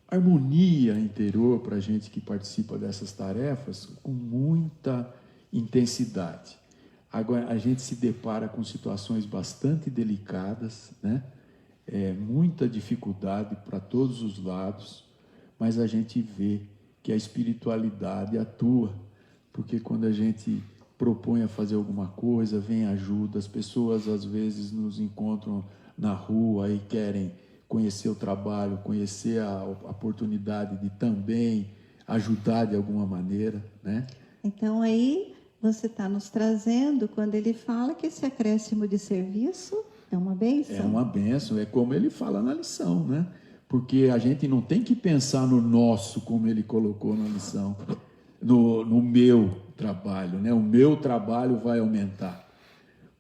harmonia interior para a gente que participa dessas tarefas com muita intensidade. Agora, a gente se depara com situações bastante delicadas, né? Muita dificuldade para todos os lados, mas a gente vê que a espiritualidade atua, porque quando a gente propõe a fazer alguma coisa, vem ajuda, as pessoas às vezes nos encontram na rua e querem conhecer o trabalho, conhecer a oportunidade de também ajudar de alguma maneira, né? Então aí você está nos trazendo, quando ele fala que esse acréscimo de serviço é uma bênção. É uma bênção, é como ele fala na lição, né? porque a gente não tem que pensar no nosso, como ele colocou na lição, no meu trabalho, né? O meu trabalho vai aumentar,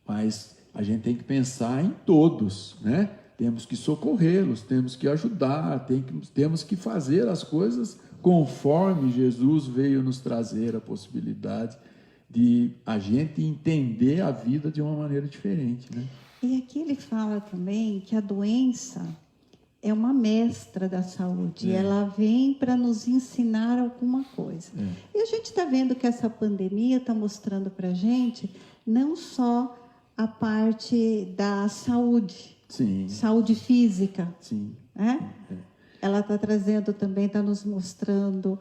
mas a gente tem que pensar em todos, né? Temos que socorrê-los, temos que ajudar, temos que fazer as coisas conforme Jesus veio nos trazer a possibilidade de a gente entender a vida de uma maneira diferente, né? E aqui ele fala também que a doença é uma mestra da saúde, ela vem para nos ensinar alguma coisa. E a gente está vendo que essa pandemia está mostrando para a gente não só a parte da saúde, Sim. saúde física, Sim. né? Ela está trazendo também, está nos mostrando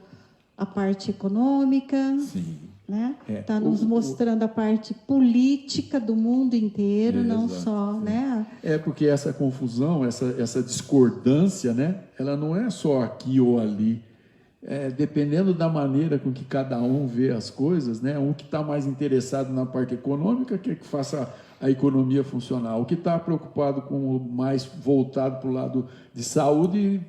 a parte econômica, Sim. né? Está nos mostrando a parte política do mundo inteiro, não só, né? Porque essa confusão, essa discordância, né? Ela não é só aqui ou ali. Dependendo da maneira com que cada um vê as coisas, né? Um que está mais interessado na parte econômica quer que faça a economia funcionar. O que está preocupado com o mais voltado para o lado de saúde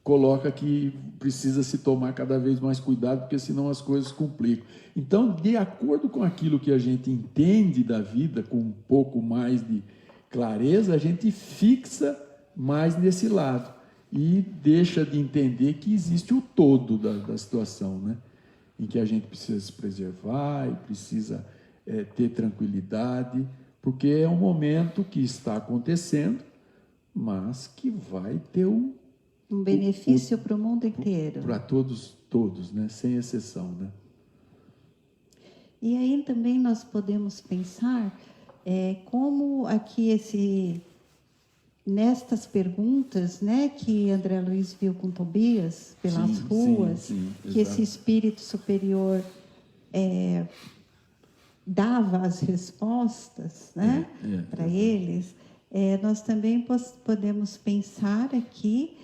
coloca que precisa se tomar cada vez mais cuidado, porque senão as coisas complicam. Então, de acordo com aquilo que a gente entende da vida, com um pouco mais de clareza, a gente fixa mais nesse lado e deixa de entender que existe o todo da situação, né? Em que a gente precisa se preservar e precisa ter tranquilidade, porque é um momento que está acontecendo, mas que vai ter um benefício para o mundo inteiro. Para todos, né? Sem exceção, né? E aí também nós podemos pensar como aqui nestas perguntas, né, que André Luiz viu com Tobias pelas ruas, sim, que esse espírito superior dava as respostas, né, para eles. Nós também podemos pensar aqui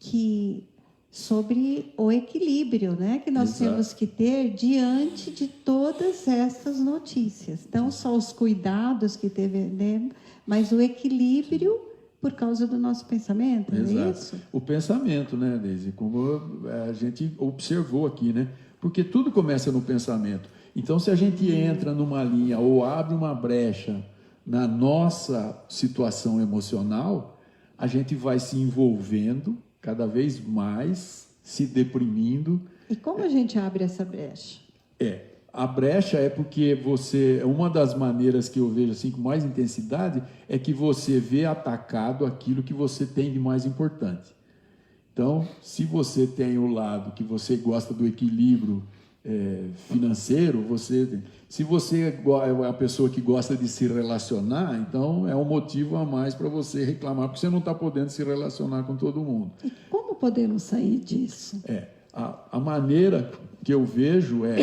que sobre o equilíbrio, né, que nós temos que ter diante de todas essas notícias. Não só os cuidados que devemos, mas o equilíbrio por causa do nosso pensamento, não é isso? O pensamento, né, Deise? Como a gente observou aqui, né? Porque tudo começa no pensamento. Então, se a gente entra numa linha ou abre uma brecha na nossa situação emocional, a gente vai se envolvendo cada vez mais, se deprimindo. E como a gente abre essa brecha? A brecha é porque uma das maneiras que eu vejo assim com mais intensidade é que você vê atacado aquilo que você tem de mais importante. Então, se você tem o lado que você gosta do equilíbrio financeiro, se você é a pessoa que gosta de se relacionar, então é um motivo a mais para você reclamar, porque você não está podendo se relacionar com todo mundo. E como podemos sair disso? A maneira que eu vejo é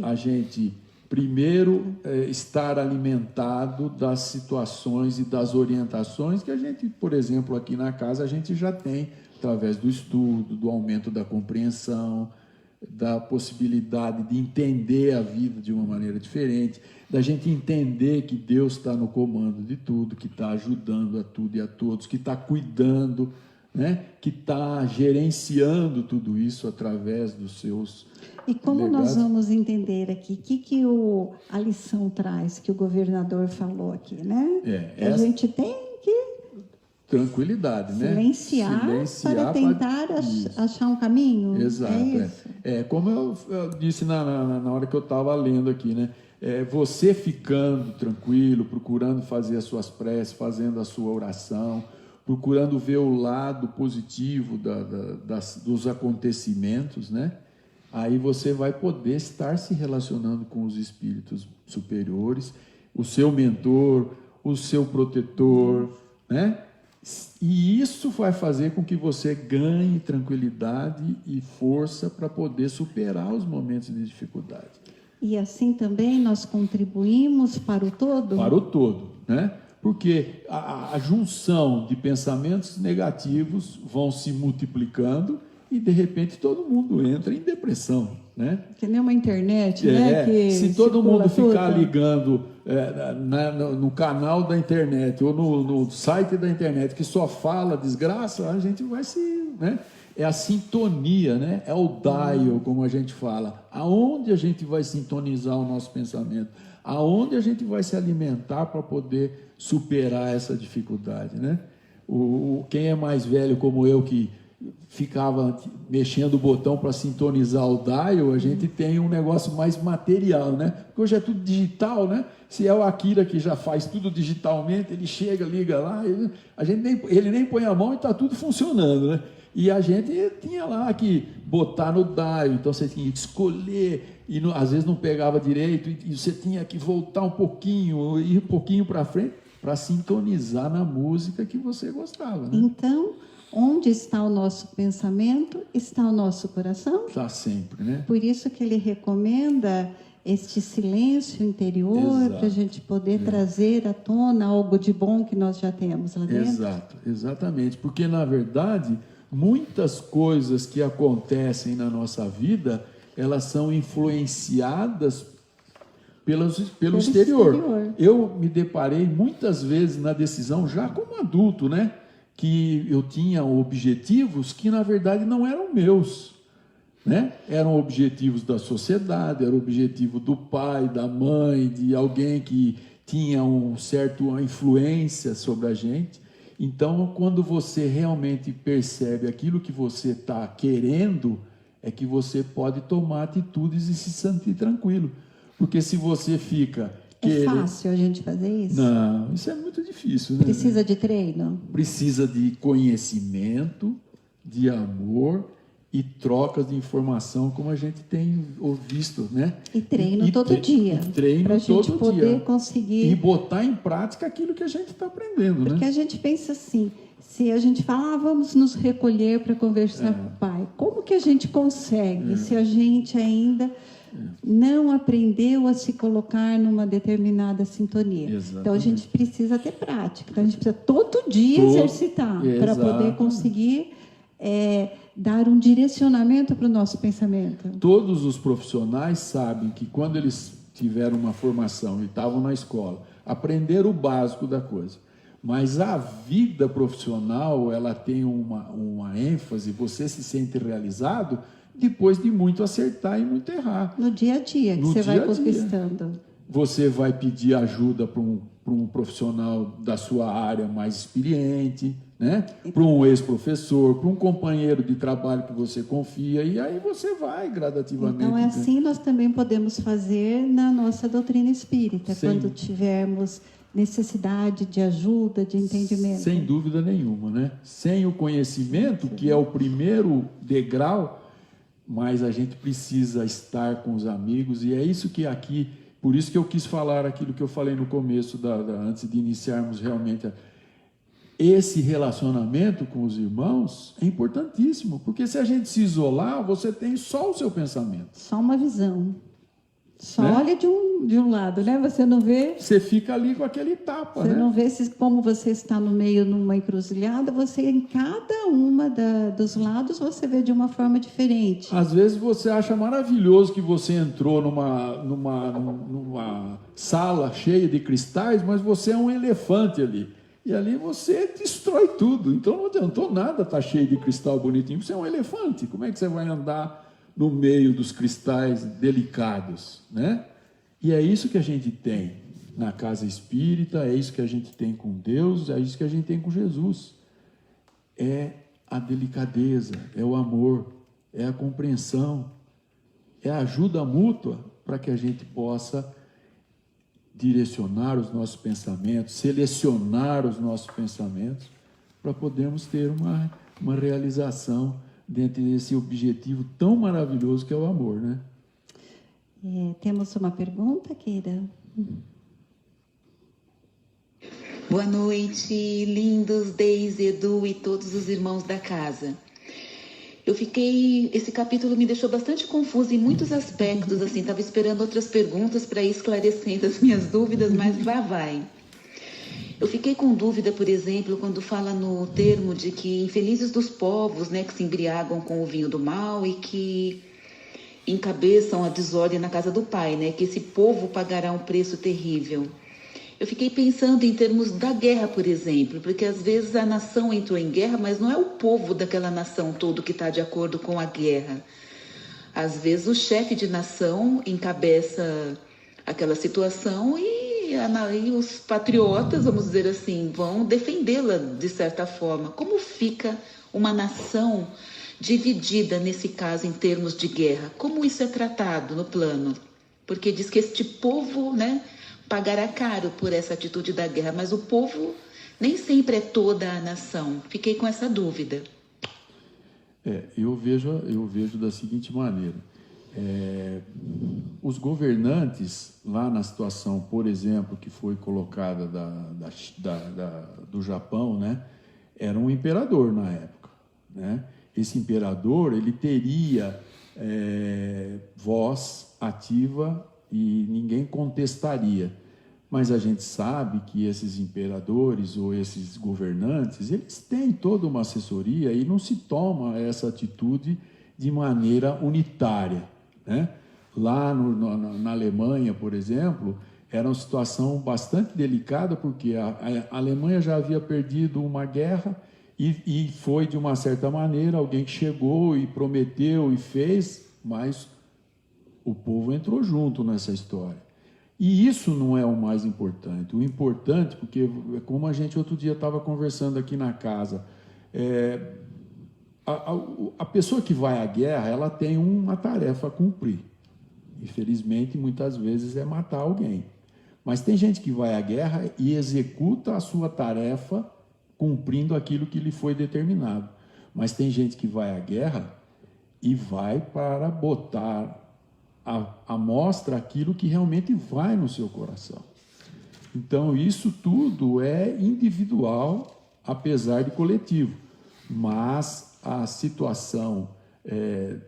a gente, primeiro, estar alimentado das situações e das orientações que a gente, por exemplo, aqui na casa, a gente já tem, através do estudo, do aumento da compreensão, da possibilidade de entender a vida de uma maneira diferente, da gente entender que Deus está no comando de tudo, que está ajudando a tudo e a todos, que está cuidando, né? Que está gerenciando tudo isso através dos seus E como legados. nós vamos entender aqui, o que a lição traz, que o governador falou aqui, né? A gente tem que tranquilidade, né? Silenciar para tentar achar um caminho. Exato. Como eu disse na hora que eu estava lendo aqui, né? Você ficando tranquilo, procurando fazer as suas preces, fazendo a sua oração, procurando ver o lado positivo dos acontecimentos, né? Aí você vai poder estar se relacionando com os espíritos superiores, o seu mentor, o seu protetor, né? E isso vai fazer com que você ganhe tranquilidade e força para poder superar os momentos de dificuldade. E assim também nós contribuímos para o todo? Para o todo, né? Porque a junção de pensamentos negativos vão se multiplicando e, de repente, todo mundo entra em depressão, né? Que nem uma internet, né? Que se todo mundo ficar ligando no canal da internet ou no site da internet que só fala desgraça, a gente vai se... Né? É a sintonia, né? É o dial, como a gente fala. Aonde a gente vai sintonizar o nosso pensamento? Aonde a gente vai se alimentar para poder superar essa dificuldade, né? Quem é mais velho como eu, que ficava mexendo o botão para sintonizar o dial, a gente tem um negócio mais material, né? Porque hoje é tudo digital, né? Se é o Akira que já faz tudo digitalmente, ele chega, liga lá, ele nem põe a mão e está tudo funcionando, né? E a gente tinha lá que botar no dial, então você tinha que escolher, e às vezes não pegava direito, e você tinha que voltar um pouquinho, ir um pouquinho para frente, para sintonizar na música que você gostava, né? Então, onde está o nosso pensamento, está o nosso coração? Está sempre, né? Por isso que ele recomenda este silêncio interior, para a gente poder trazer à tona algo de bom que nós já temos lá dentro. Exato, exatamente, porque na verdade muitas coisas que acontecem na nossa vida, elas são influenciadas pelo exterior. Eu me deparei muitas vezes na decisão, já como adulto, né, que eu tinha objetivos que na verdade não eram meus, né? Eram objetivos da sociedade, era o objetivo do pai, da mãe, de alguém que tinha uma influência sobre a gente. Então, quando você realmente percebe aquilo que você está querendo, é que você pode tomar atitudes e se sentir tranquilo. Porque se você fica... É fácil a gente fazer isso? Não, isso é muito difícil, né? Precisa de treino? Precisa de conhecimento, de amor e trocas de informação, como a gente tem visto, né? E treino todo dia. Treino para a gente todo poder dia. Conseguir... E botar em prática aquilo que a gente está aprendendo, Porque né? a gente pensa assim, se a gente fala, vamos nos recolher para conversar com o pai, como que a gente consegue se a gente ainda não aprendeu a se colocar numa determinada sintonia? Exatamente. Então a gente precisa ter prática, então a gente precisa todo dia exercitar para poder conseguir dar um direcionamento para o nosso pensamento. Todos os profissionais sabem que quando eles tiveram uma formação e estavam na escola, aprenderam o básico da coisa. Mas a vida profissional, ela tem uma ênfase, você se sente realizado depois de muito acertar e muito errar. No dia a dia, que você vai conquistando. Você vai pedir ajuda para um profissional da sua área mais experiente, né? Para um ex-professor, para um companheiro de trabalho que você confia, e aí você vai gradativamente. Então, assim nós também podemos fazer na nossa doutrina espírita, quando tivermos necessidade de ajuda, de entendimento. Sem dúvida nenhuma, né? Sem o conhecimento, que é o primeiro degrau, mas a gente precisa estar com os amigos, e é isso que aqui, por isso que eu quis falar aquilo que eu falei no começo, antes de iniciarmos realmente esse relacionamento com os irmãos é importantíssimo, porque se a gente se isolar, você tem só o seu pensamento. Só uma visão. Só olha de um lado, né? Você não vê... Você fica ali com aquele tapa, Você não vê como você está no meio, numa encruzilhada, você em cada uma dos lados, você vê de uma forma diferente. Às vezes você acha maravilhoso que você entrou numa sala cheia de cristais, mas você é um elefante ali. E ali você destrói tudo. Então não adiantou nada estar cheio de cristal bonitinho. Você é um elefante. Como é que você vai andar no meio dos cristais delicados, né? E é isso que a gente tem na casa espírita, é isso que a gente tem com Deus, é isso que a gente tem com Jesus. É a delicadeza, é o amor, é a compreensão, é a ajuda mútua para que a gente possa direcionar os nossos pensamentos, selecionar os nossos pensamentos, para podermos ter uma realização dentro desse objetivo tão maravilhoso que é o amor, né? Temos uma pergunta, Keira? Boa noite, lindos, Deise, Edu e todos os irmãos da casa. Esse capítulo me deixou bastante confusa em muitos aspectos, assim, estava esperando outras perguntas para ir esclarecendo as minhas dúvidas, mas lá vai. Eu fiquei com dúvida, por exemplo, quando fala no termo de que infelizes dos povos, né, que se embriagam com o vinho do mal e que encabeçam a desordem na casa do Pai, né? Que esse povo pagará um preço terrível. Eu fiquei pensando em termos da guerra, por exemplo, porque às vezes a nação entrou em guerra, mas não é o povo daquela nação todo que está de acordo com a guerra. Às vezes o chefe de nação encabeça aquela situação e os patriotas, vamos dizer assim, vão defendê-la de certa forma. Como fica uma nação dividida nesse caso em termos de guerra? Como isso é tratado no plano? Porque diz que este povo, né, pagará caro por essa atitude da guerra, mas o povo nem sempre é toda a nação. Fiquei com essa dúvida. Eu vejo da seguinte maneira. Os governantes, lá na situação, por exemplo, que foi colocada do Japão, né, era um imperador na época, né? Esse imperador, ele teria voz ativa e ninguém contestaria. Mas a gente sabe que esses imperadores ou esses governantes, eles têm toda uma assessoria e não se toma essa atitude de maneira unitária, né? Lá na Alemanha, por exemplo, era uma situação bastante delicada, porque a Alemanha já havia perdido uma guerra e foi, de uma certa maneira, alguém que chegou e prometeu e fez, mas o povo entrou junto nessa história. E isso não é o mais importante. O importante, porque como a gente outro dia estava conversando aqui na casa, a pessoa que vai à guerra, ela tem uma tarefa a cumprir. Infelizmente, muitas vezes é matar alguém. Mas tem gente que vai à guerra e executa a sua tarefa cumprindo aquilo que lhe foi determinado. Mas tem gente que vai à guerra e vai para botar à mostra aquilo que realmente vai no seu coração. Então, isso tudo é individual, apesar de coletivo. Mas a situação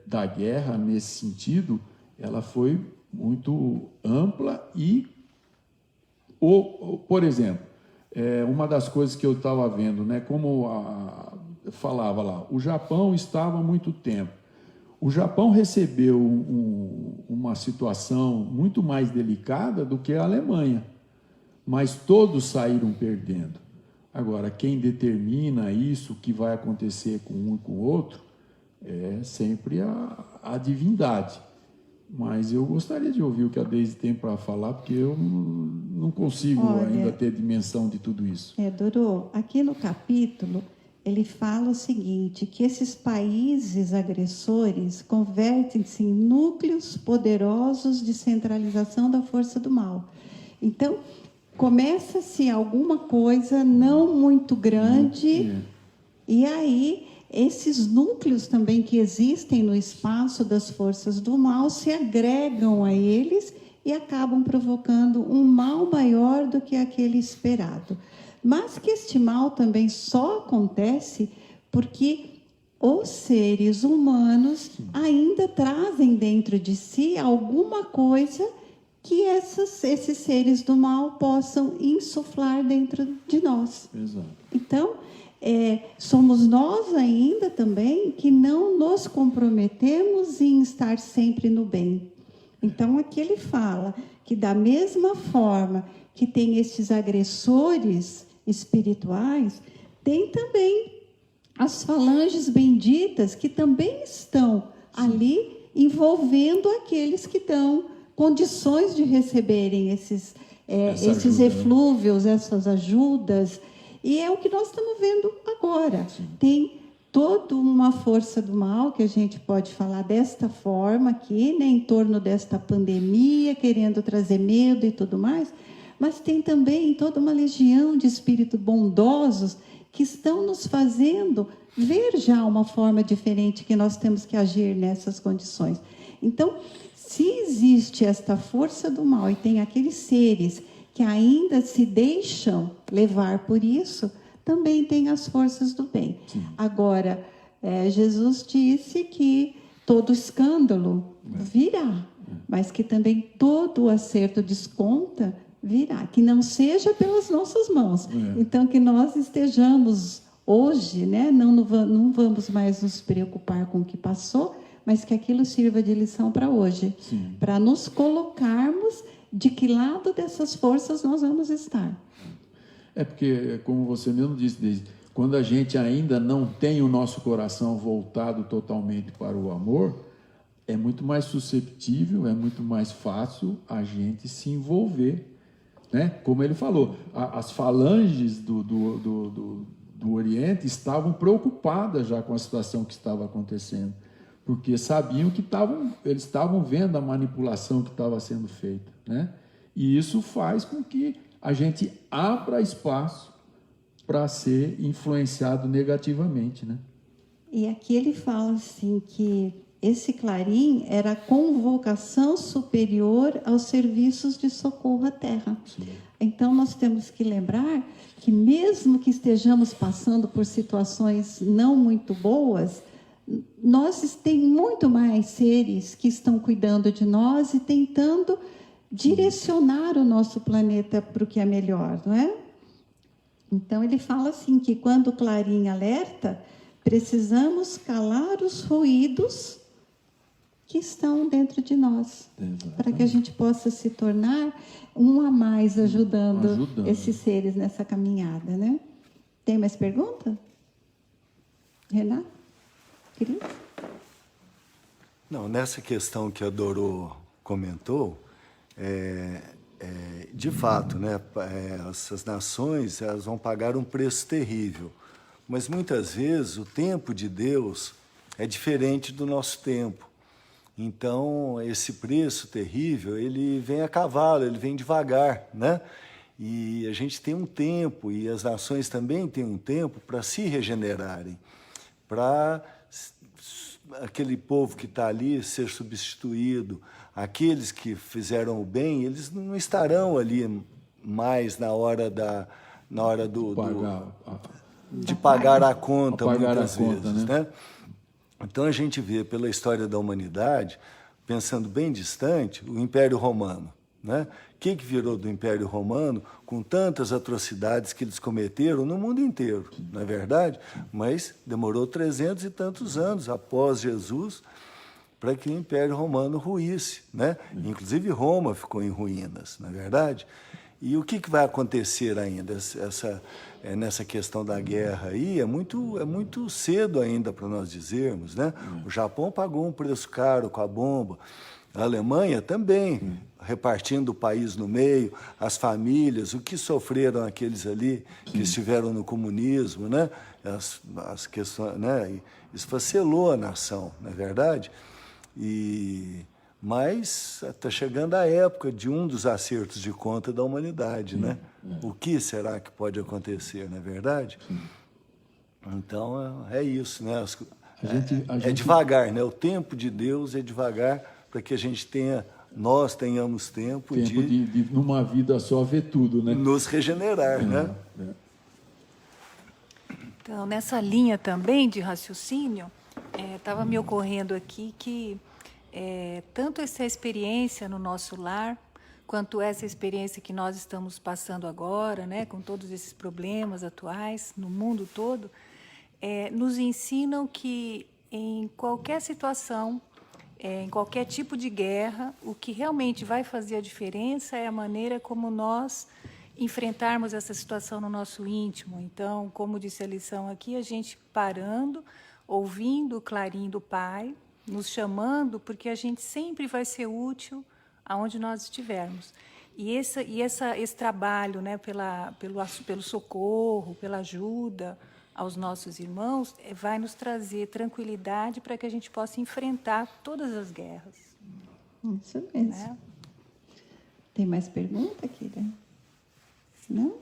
da guerra, nesse sentido, ela foi muito ampla e, por exemplo, uma das coisas que eu estava vendo, né, como falava lá, o Japão estava há muito tempo. O Japão recebeu uma situação muito mais delicada do que a Alemanha, mas todos saíram perdendo. Agora, quem determina isso, o que vai acontecer com um e com o outro, é sempre a divindade. Mas eu gostaria de ouvir o que a Deise tem para falar, porque eu não consigo ainda ter dimensão de tudo isso. Dorô, aqui no capítulo, ele fala o seguinte, que esses países agressores convertem-se em núcleos poderosos de centralização da força do mal. Então, começa-se alguma coisa não muito grande, e aí esses núcleos também que existem no espaço das forças do mal se agregam a eles e acabam provocando um mal maior do que aquele esperado. Mas que este mal também só acontece porque os seres humanos ainda trazem dentro de si alguma coisa que esses seres do mal possam insuflar dentro de nós. Exato. Então, somos nós ainda também que não nos comprometemos em estar sempre no bem. Então, aqui ele fala que da mesma forma que tem estes agressores espirituais, tem também as falanges benditas que também estão ali envolvendo aqueles que dão condições de receberem esses eflúvios, essas ajudas. E é o que nós estamos vendo agora. Sim. Tem toda uma força do mal, que a gente pode falar desta forma aqui, né, em torno desta pandemia, querendo trazer medo e tudo mais, mas tem também toda uma legião de espíritos bondosos que estão nos fazendo ver já uma forma diferente que nós temos que agir nessas condições. Então, se existe esta força do mal e tem aqueles seres que ainda se deixam levar por isso, também tem as forças do bem. Sim. Agora, Jesus disse que todo escândalo virá, mas que também todo o acerto desconta virá, que não seja pelas nossas mãos. Então, que nós estejamos hoje, né, não vamos mais nos preocupar com o que passou, mas que aquilo sirva de lição para hoje, para nos colocarmos de que lado dessas forças nós vamos estar. É porque, como você mesmo disse, Deise, quando a gente ainda não tem o nosso coração voltado totalmente para o amor, é muito mais susceptível, é muito mais fácil a gente se envolver, né? Como ele falou, as falanges do Oriente estavam preocupadas já com a situação que estava acontecendo, porque sabiam que eles estavam vendo a manipulação que estava sendo feita, né? E isso faz com que a gente abra espaço para ser influenciado negativamente, né? E aqui ele fala assim que esse clarim era a convocação superior aos serviços de socorro à terra. Sim. Então nós temos que lembrar que mesmo que estejamos passando por situações não muito boas, nós tem muito mais seres que estão cuidando de nós e tentando direcionar o nosso planeta para o que é melhor, não é? Então ele fala assim que quando o clarim alerta, precisamos calar os ruídos que estão dentro de nós, para que a gente possa se tornar um a mais ajudando esses seres nessa caminhada, né? Tem mais pergunta? Renato? Querido? Não, nessa questão que a Dorô comentou, de fato, né, essas nações elas vão pagar um preço terrível, mas muitas vezes o tempo de Deus é diferente do nosso tempo. Então, esse preço terrível, ele vem a cavalo, ele vem devagar, né? E a gente tem um tempo, e as nações também têm um tempo para se regenerarem, para aquele povo que está ali ser substituído. Aqueles que fizeram o bem, eles não estarão ali mais na hora de pagar a conta, muitas vezes, né? Então a gente vê pela história da humanidade, pensando bem distante, o Império Romano, né? O que virou do Império Romano com tantas atrocidades que eles cometeram no mundo inteiro, não é verdade? Mas demorou 300 e tantos anos após Jesus para que o Império Romano ruísse, né? Inclusive Roma ficou em ruínas, não é verdade? E o que vai acontecer ainda? Nessa questão da guerra aí, é muito cedo ainda para nós dizermos, né? O Japão pagou um preço caro com a bomba, a Alemanha também, repartindo o país no meio, as famílias, o que sofreram aqueles ali que estiveram no comunismo, né? As questões, né? Esfacelou a nação, não é verdade? Mas está chegando a época de um dos acertos de conta da humanidade, né? O que será que pode acontecer, não é verdade? Então, é isso, né? É devagar, né? O tempo de Deus é devagar para que nós tenhamos tempo de numa vida só, ver tudo, né? Nos regenerar, né? Então, nessa linha também de raciocínio, estava me ocorrendo aqui que tanto essa experiência no nosso lar, quanto essa experiência que nós estamos passando agora, né, com todos esses problemas atuais no mundo todo, nos ensinam que em qualquer situação, em qualquer tipo de guerra, o que realmente vai fazer a diferença é a maneira como nós enfrentarmos essa situação no nosso íntimo. Então, como disse a lição aqui, a gente parando, ouvindo o clarim do Pai, nos chamando, porque a gente sempre vai ser útil aonde nós estivermos. E esse trabalho, né, pelo socorro, pela ajuda aos nossos irmãos, vai nos trazer tranquilidade para que a gente possa enfrentar todas as guerras. Isso mesmo. Né? Tem mais pergunta, Kira? Não?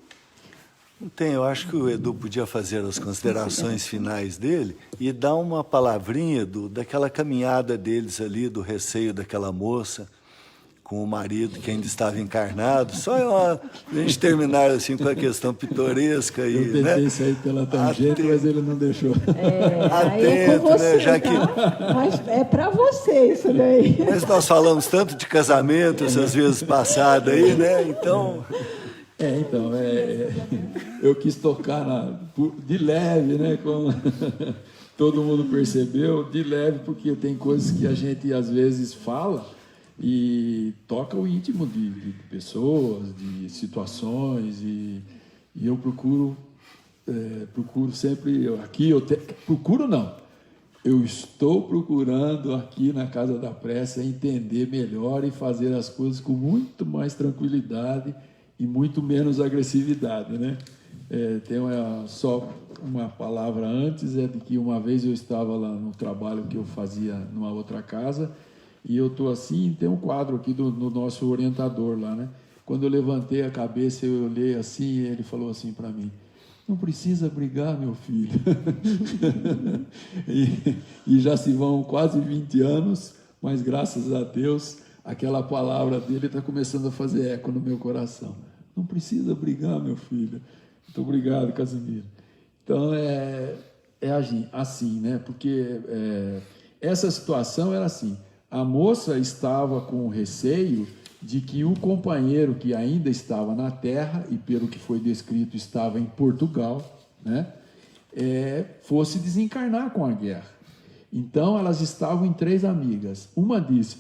Não tem, eu acho que o Edu podia fazer as considerações finais dele e dar uma palavrinha daquela caminhada deles ali, do receio daquela moça com o marido que ainda estava encarnado. Só a gente terminar assim com a questão pitoresca aí, eu tentei sair pela tangente, mas ele não deixou. Atento, com você, né? Já que... Mas é para você isso daí. Mas nós falamos tanto de casamento essas vezes passadas aí, né? Então... eu quis tocar de leve, né? todo mundo percebeu, de leve, porque tem coisas que a gente às vezes fala e toca o íntimo de pessoas, de situações, e eu procuro sempre, procuro não, eu estou procurando aqui na Casa da Prece entender melhor e fazer as coisas com muito mais tranquilidade e muito menos agressividade, né? Tem só uma palavra antes, de que uma vez eu estava lá no trabalho que eu fazia numa outra casa, e eu estou assim, tem um quadro aqui do nosso orientador lá, né? Quando eu levantei a cabeça, eu olhei assim, e ele falou assim para mim: não precisa brigar, meu filho. e já se vão quase 20 anos, mas graças a Deus, aquela palavra dele está começando a fazer eco no meu coração. Não precisa brigar, meu filho. Muito obrigado, Casimiro. Então, é assim, né? Porque essa situação era assim. A moça estava com receio de que o companheiro que ainda estava na terra, e pelo que foi descrito estava em Portugal, né? Fosse desencarnar com a guerra. Então, elas estavam em 3 amigas. Uma disse: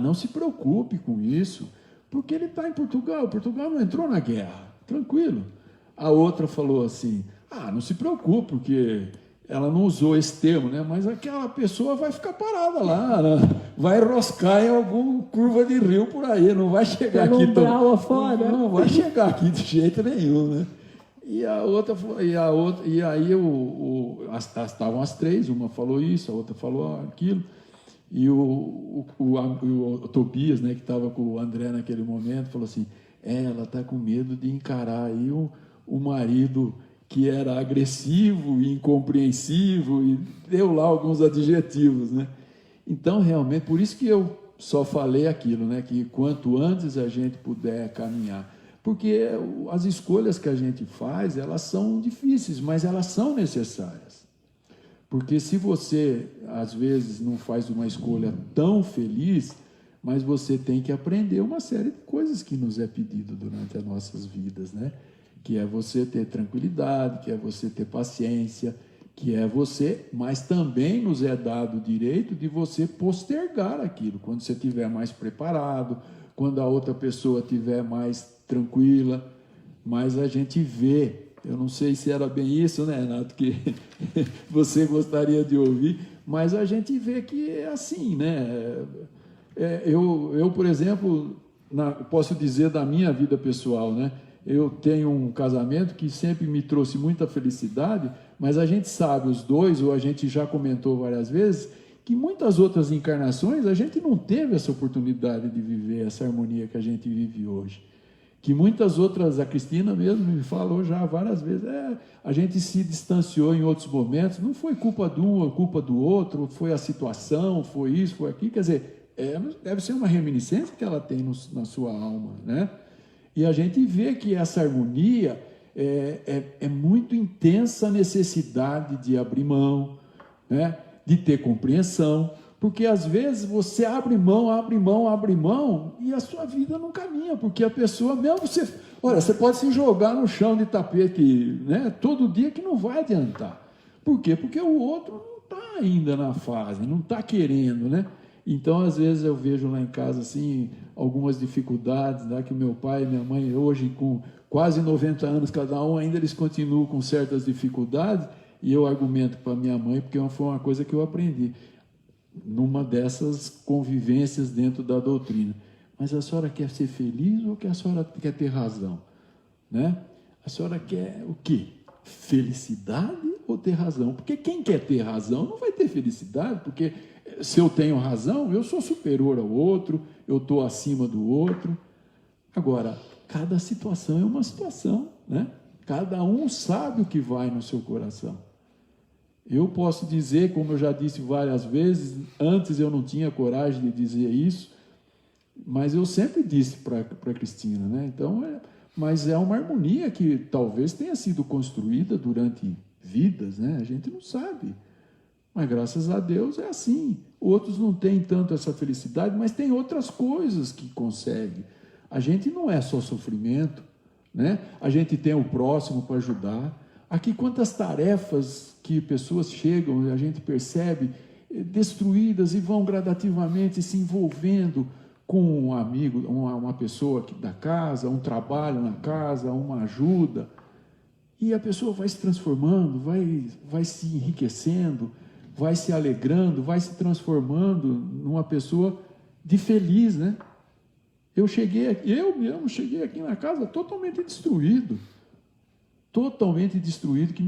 não se preocupe com isso, porque ele está em Portugal. Portugal não entrou na guerra, tranquilo. A outra falou assim: não se preocupe, porque ela não usou esse termo, né? Mas aquela pessoa vai ficar parada lá, né? Vai roscar em alguma curva de rio por aí, não vai chegar aqui afora. Não vai chegar aqui de jeito nenhum, né? E aí estavam as 3, uma falou isso, a outra falou aquilo, e o Tobias, né, que estava com o André naquele momento, falou assim: ela está com medo de encarar aí o marido que era agressivo e incompreensivo, e deu lá alguns adjetivos, né? Então, realmente, por isso que eu só falei aquilo, né? Que quanto antes a gente puder caminhar, porque as escolhas que a gente faz, elas são difíceis, mas elas são necessárias. Porque se você, às vezes, não faz uma escolha tão feliz, mas você tem que aprender uma série de coisas que nos é pedido durante as nossas vidas, né? Que é você ter tranquilidade, que é você ter paciência, que é você, mas também nos é dado o direito de você postergar aquilo, quando você estiver mais preparado, quando a outra pessoa estiver mais tranquila. Mas a gente vê, eu não sei se era bem isso, né, Renato, que você gostaria de ouvir, mas a gente vê que é assim, né? Eu, por exemplo, posso dizer da minha vida pessoal, né? Eu tenho um casamento que sempre me trouxe muita felicidade, mas a gente sabe, os dois, ou a gente já comentou várias vezes, que muitas outras encarnações a gente não teve essa oportunidade de viver essa harmonia que a gente vive hoje. Que muitas outras, a Cristina mesmo me falou já várias vezes, a gente se distanciou em outros momentos, não foi culpa de um ou culpa do outro, foi a situação, foi isso, foi aquilo, quer dizer, deve ser uma reminiscência que ela tem na sua alma, né? E a gente vê que essa harmonia é muito intensa a necessidade de abrir mão, né? De ter compreensão, porque às vezes você abre mão, e a sua vida não caminha, porque a pessoa, mesmo você pode se jogar no chão de tapete, né? Todo dia, que não vai adiantar. Por quê? Porque o outro não está ainda na fase, não está querendo, né? Então, às vezes, eu vejo lá em casa, assim, algumas dificuldades, né, que meu pai e minha mãe, hoje, com quase 90 anos cada um, ainda eles continuam com certas dificuldades, e eu argumento para minha mãe, porque foi uma coisa que eu aprendi, numa dessas convivências dentro da doutrina. Mas a senhora quer ser feliz ou que a senhora quer ter razão? Né? A senhora quer o quê? Felicidade ou ter razão? Porque quem quer ter razão não vai ter felicidade, porque se eu tenho razão, eu sou superior ao outro, eu estou acima do outro. Agora, cada situação é uma situação, né? Cada um sabe o que vai no seu coração. Eu posso dizer, como eu já disse várias vezes, antes eu não tinha coragem de dizer isso, mas eu sempre disse para a Cristina, né? Então, mas é uma harmonia que talvez tenha sido construída durante vidas, né? A gente não sabe. Mas graças a Deus é assim. Outros não têm tanto essa felicidade, mas tem outras coisas que conseguem. A gente não é só sofrimento, né? A gente tem o próximo para ajudar, Aqui, quantas tarefas que pessoas chegam, a gente percebe, destruídas e vão gradativamente se envolvendo com um amigo, uma pessoa aqui da casa, um trabalho na casa, uma ajuda. E a pessoa vai se transformando, vai se enriquecendo, vai se alegrando, vai se transformando numa pessoa de feliz, né? Eu mesmo cheguei aqui na casa totalmente destruído, que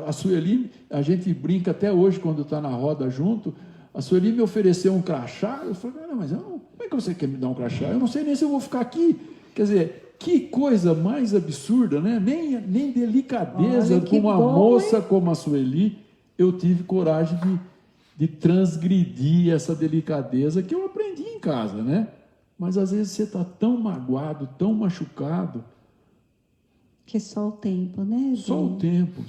a Sueli, a gente brinca até hoje quando está na roda junto, a Sueli me ofereceu um crachá, eu falei, mas como é que você quer me dar um crachá? Eu não sei nem se eu vou ficar aqui. Quer dizer, que coisa mais absurda, né? Nem delicadeza com uma moça como a Sueli, eu tive coragem de transgredir essa delicadeza que eu aprendi em casa, né? Mas às vezes você está tão magoado, tão machucado. Que só o tempo, né? Só o tempo.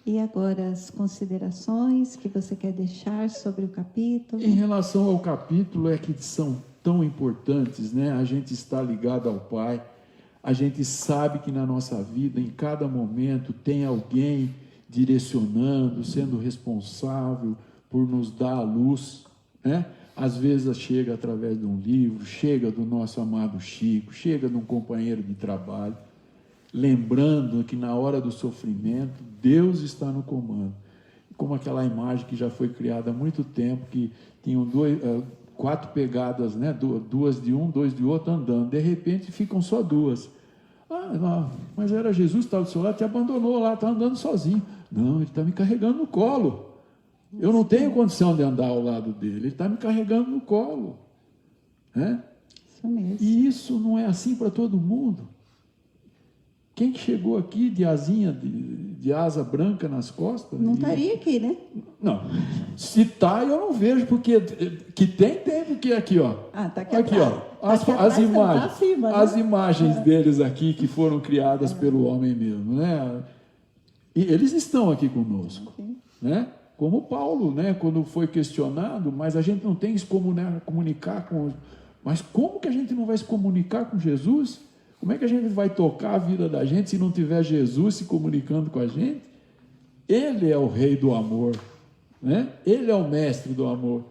E agora as considerações que você quer deixar sobre o capítulo? Em relação ao capítulo, é que são tão importantes, né? A gente está ligado ao Pai, a gente sabe que na nossa vida, em cada momento, tem alguém direcionando, sendo responsável por nos dar a luz, né? Às vezes chega através de um livro, chega do nosso amado Chico, chega de um companheiro de trabalho, lembrando que na hora do sofrimento, Deus está no comando. Como aquela imagem que já foi criada há muito tempo, que tinham 4 pegadas, né? 2 de um, 2 de outro andando, de repente ficam só 2. Mas era Jesus que estava do seu lado, te abandonou lá, está andando sozinho. Não, ele está me carregando no colo. Eu não tenho condição de andar ao lado dele, ele está me carregando no colo. Né? Isso mesmo. E isso não é assim para todo mundo. Quem que chegou aqui de asinha, de asa branca nas costas? Não estaria aqui, né? Não. Se está, eu não vejo, porque que tem, porque aqui, ó. Tá aqui, aqui, ó. As imagens, acima, né? As imagens deles aqui que foram criadas pelo homem mesmo, né? E eles estão aqui conosco, né? Como Paulo, né? Quando foi questionado, mas a gente não tem que se comunicar com... Mas como que a gente não vai se comunicar com Jesus? Como é que a gente vai tocar a vida da gente se não tiver Jesus se comunicando com a gente? Ele é o rei do amor, né? Ele é o mestre do amor.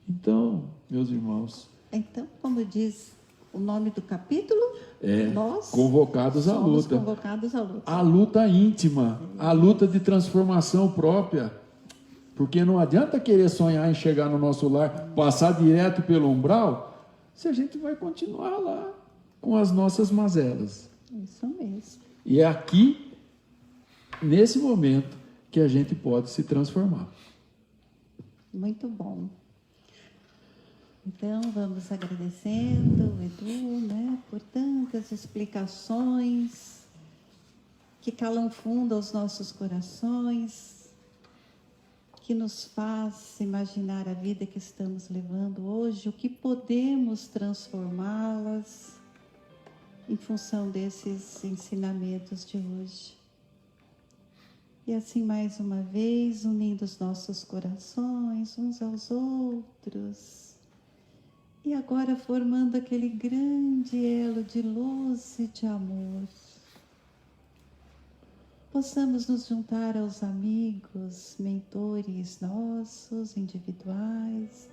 Então, meus irmãos... Então, como diz o nome do capítulo, nós convocados à luta. Convocados à luta. A luta íntima, a luta de transformação própria. Porque não adianta querer sonhar em chegar no nosso lar, passar direto pelo umbral, se a gente vai continuar lá com as nossas mazelas. Isso mesmo. E é aqui, nesse momento, que a gente pode se transformar. Muito bom. Então, vamos agradecendo o Edu, né, por tantas explicações que calam fundo aos nossos corações, que nos faz imaginar a vida que estamos levando hoje, o que podemos transformá-las em função desses ensinamentos de hoje. E assim, mais uma vez, unindo os nossos corações uns aos outros, e agora formando aquele grande elo de luz e de amor. Possamos nos juntar aos amigos, mentores nossos, individuais,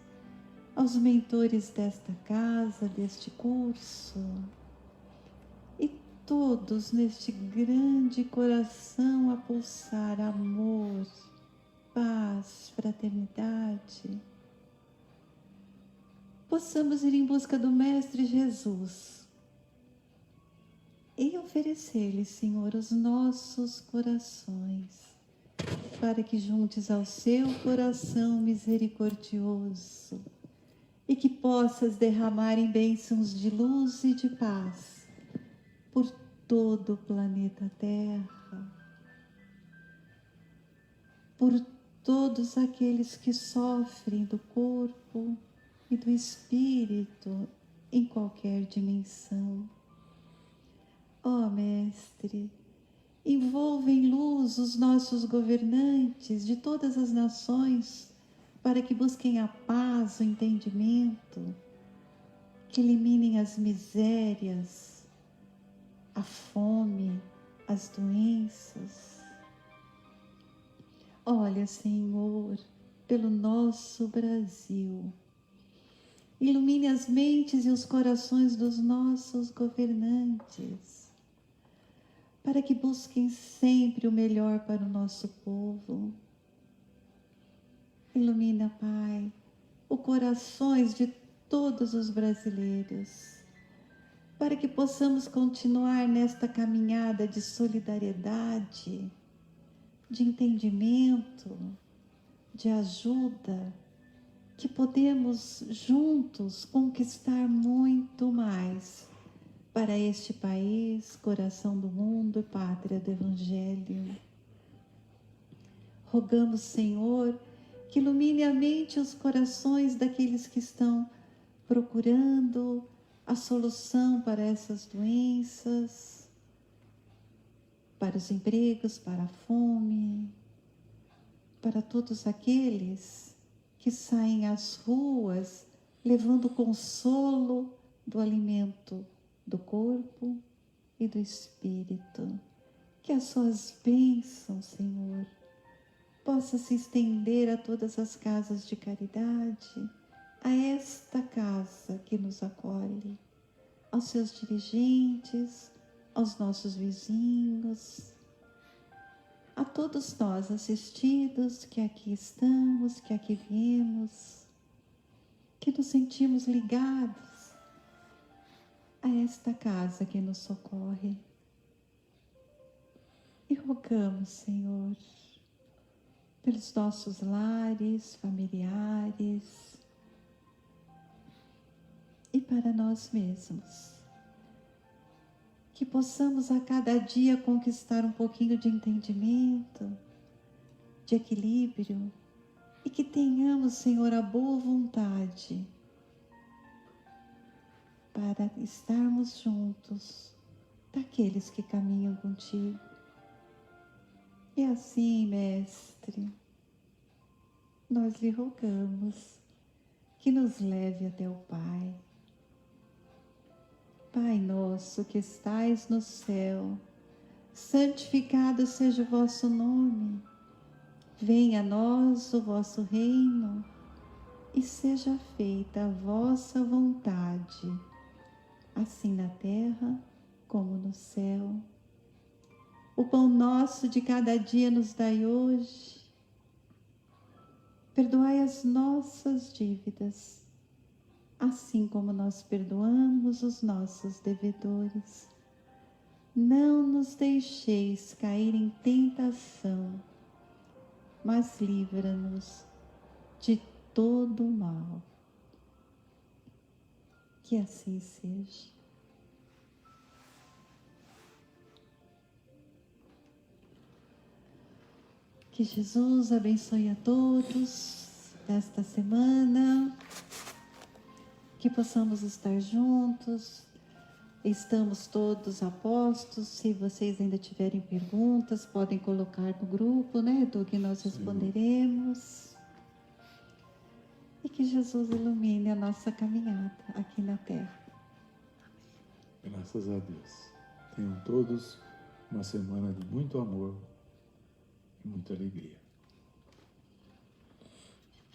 aos mentores desta casa, deste curso, e todos neste grande coração a pulsar amor, paz, fraternidade. Possamos ir em busca do Mestre Jesus e oferecer-lhe, Senhor, os nossos corações, para que juntes ao seu coração misericordioso e que possas derramar em bênçãos de luz e de paz por todo o planeta Terra, por todos aqueles que sofrem do corpo e do espírito em qualquer dimensão. Ó Mestre, envolve em luz os nossos governantes de todas as nações, para que busquem a paz, o entendimento, que eliminem as misérias, a fome, as doenças. Olha, Senhor, pelo nosso Brasil. Ilumine as mentes e os corações dos nossos governantes, para que busquem sempre o melhor para o nosso povo. Ilumina, Pai, os corações de todos os brasileiros, para que possamos continuar nesta caminhada de solidariedade, de entendimento, de ajuda, que podemos juntos conquistar muito mais para este país, coração do mundo e pátria do Evangelho. Rogamos, Senhor, que ilumine a mente e os corações daqueles que estão procurando a solução para essas doenças, para os empregos, para a fome, para todos aqueles que saem às ruas levando consolo do alimento do corpo e do espírito. Que as suas bênçãos, Senhor, possa se estender a todas as casas de caridade, a esta casa que nos acolhe, aos seus dirigentes, aos nossos vizinhos, a todos nós assistidos que aqui estamos, que aqui viemos, que nos sentimos ligados a esta casa que nos socorre. E rogamos, Senhor, pelos nossos lares, familiares e para nós mesmos. Que possamos a cada dia conquistar um pouquinho de entendimento, de equilíbrio, e que tenhamos, Senhor, a boa vontade para estarmos juntos daqueles que caminham contigo. E assim, Mestre, nós lhe rogamos que nos leve até o Pai. Pai nosso que estais no céu, santificado seja o vosso nome. Venha a nós o vosso reino e seja feita a vossa vontade, assim na terra como no céu. O pão nosso de cada dia nos dai hoje. Perdoai as nossas dívidas, assim como nós perdoamos os nossos devedores. Não nos deixeis cair em tentação, mas livra-nos de todo o mal. Que assim seja. Que Jesus abençoe a todos desta semana, que possamos estar juntos. Estamos todos a postos. Se vocês ainda tiverem perguntas, podem colocar no grupo, né, do que nós responderemos. E que Jesus ilumine a nossa caminhada aqui na Terra. Graças a Deus. Tenham todos uma semana de muito amor e muita alegria.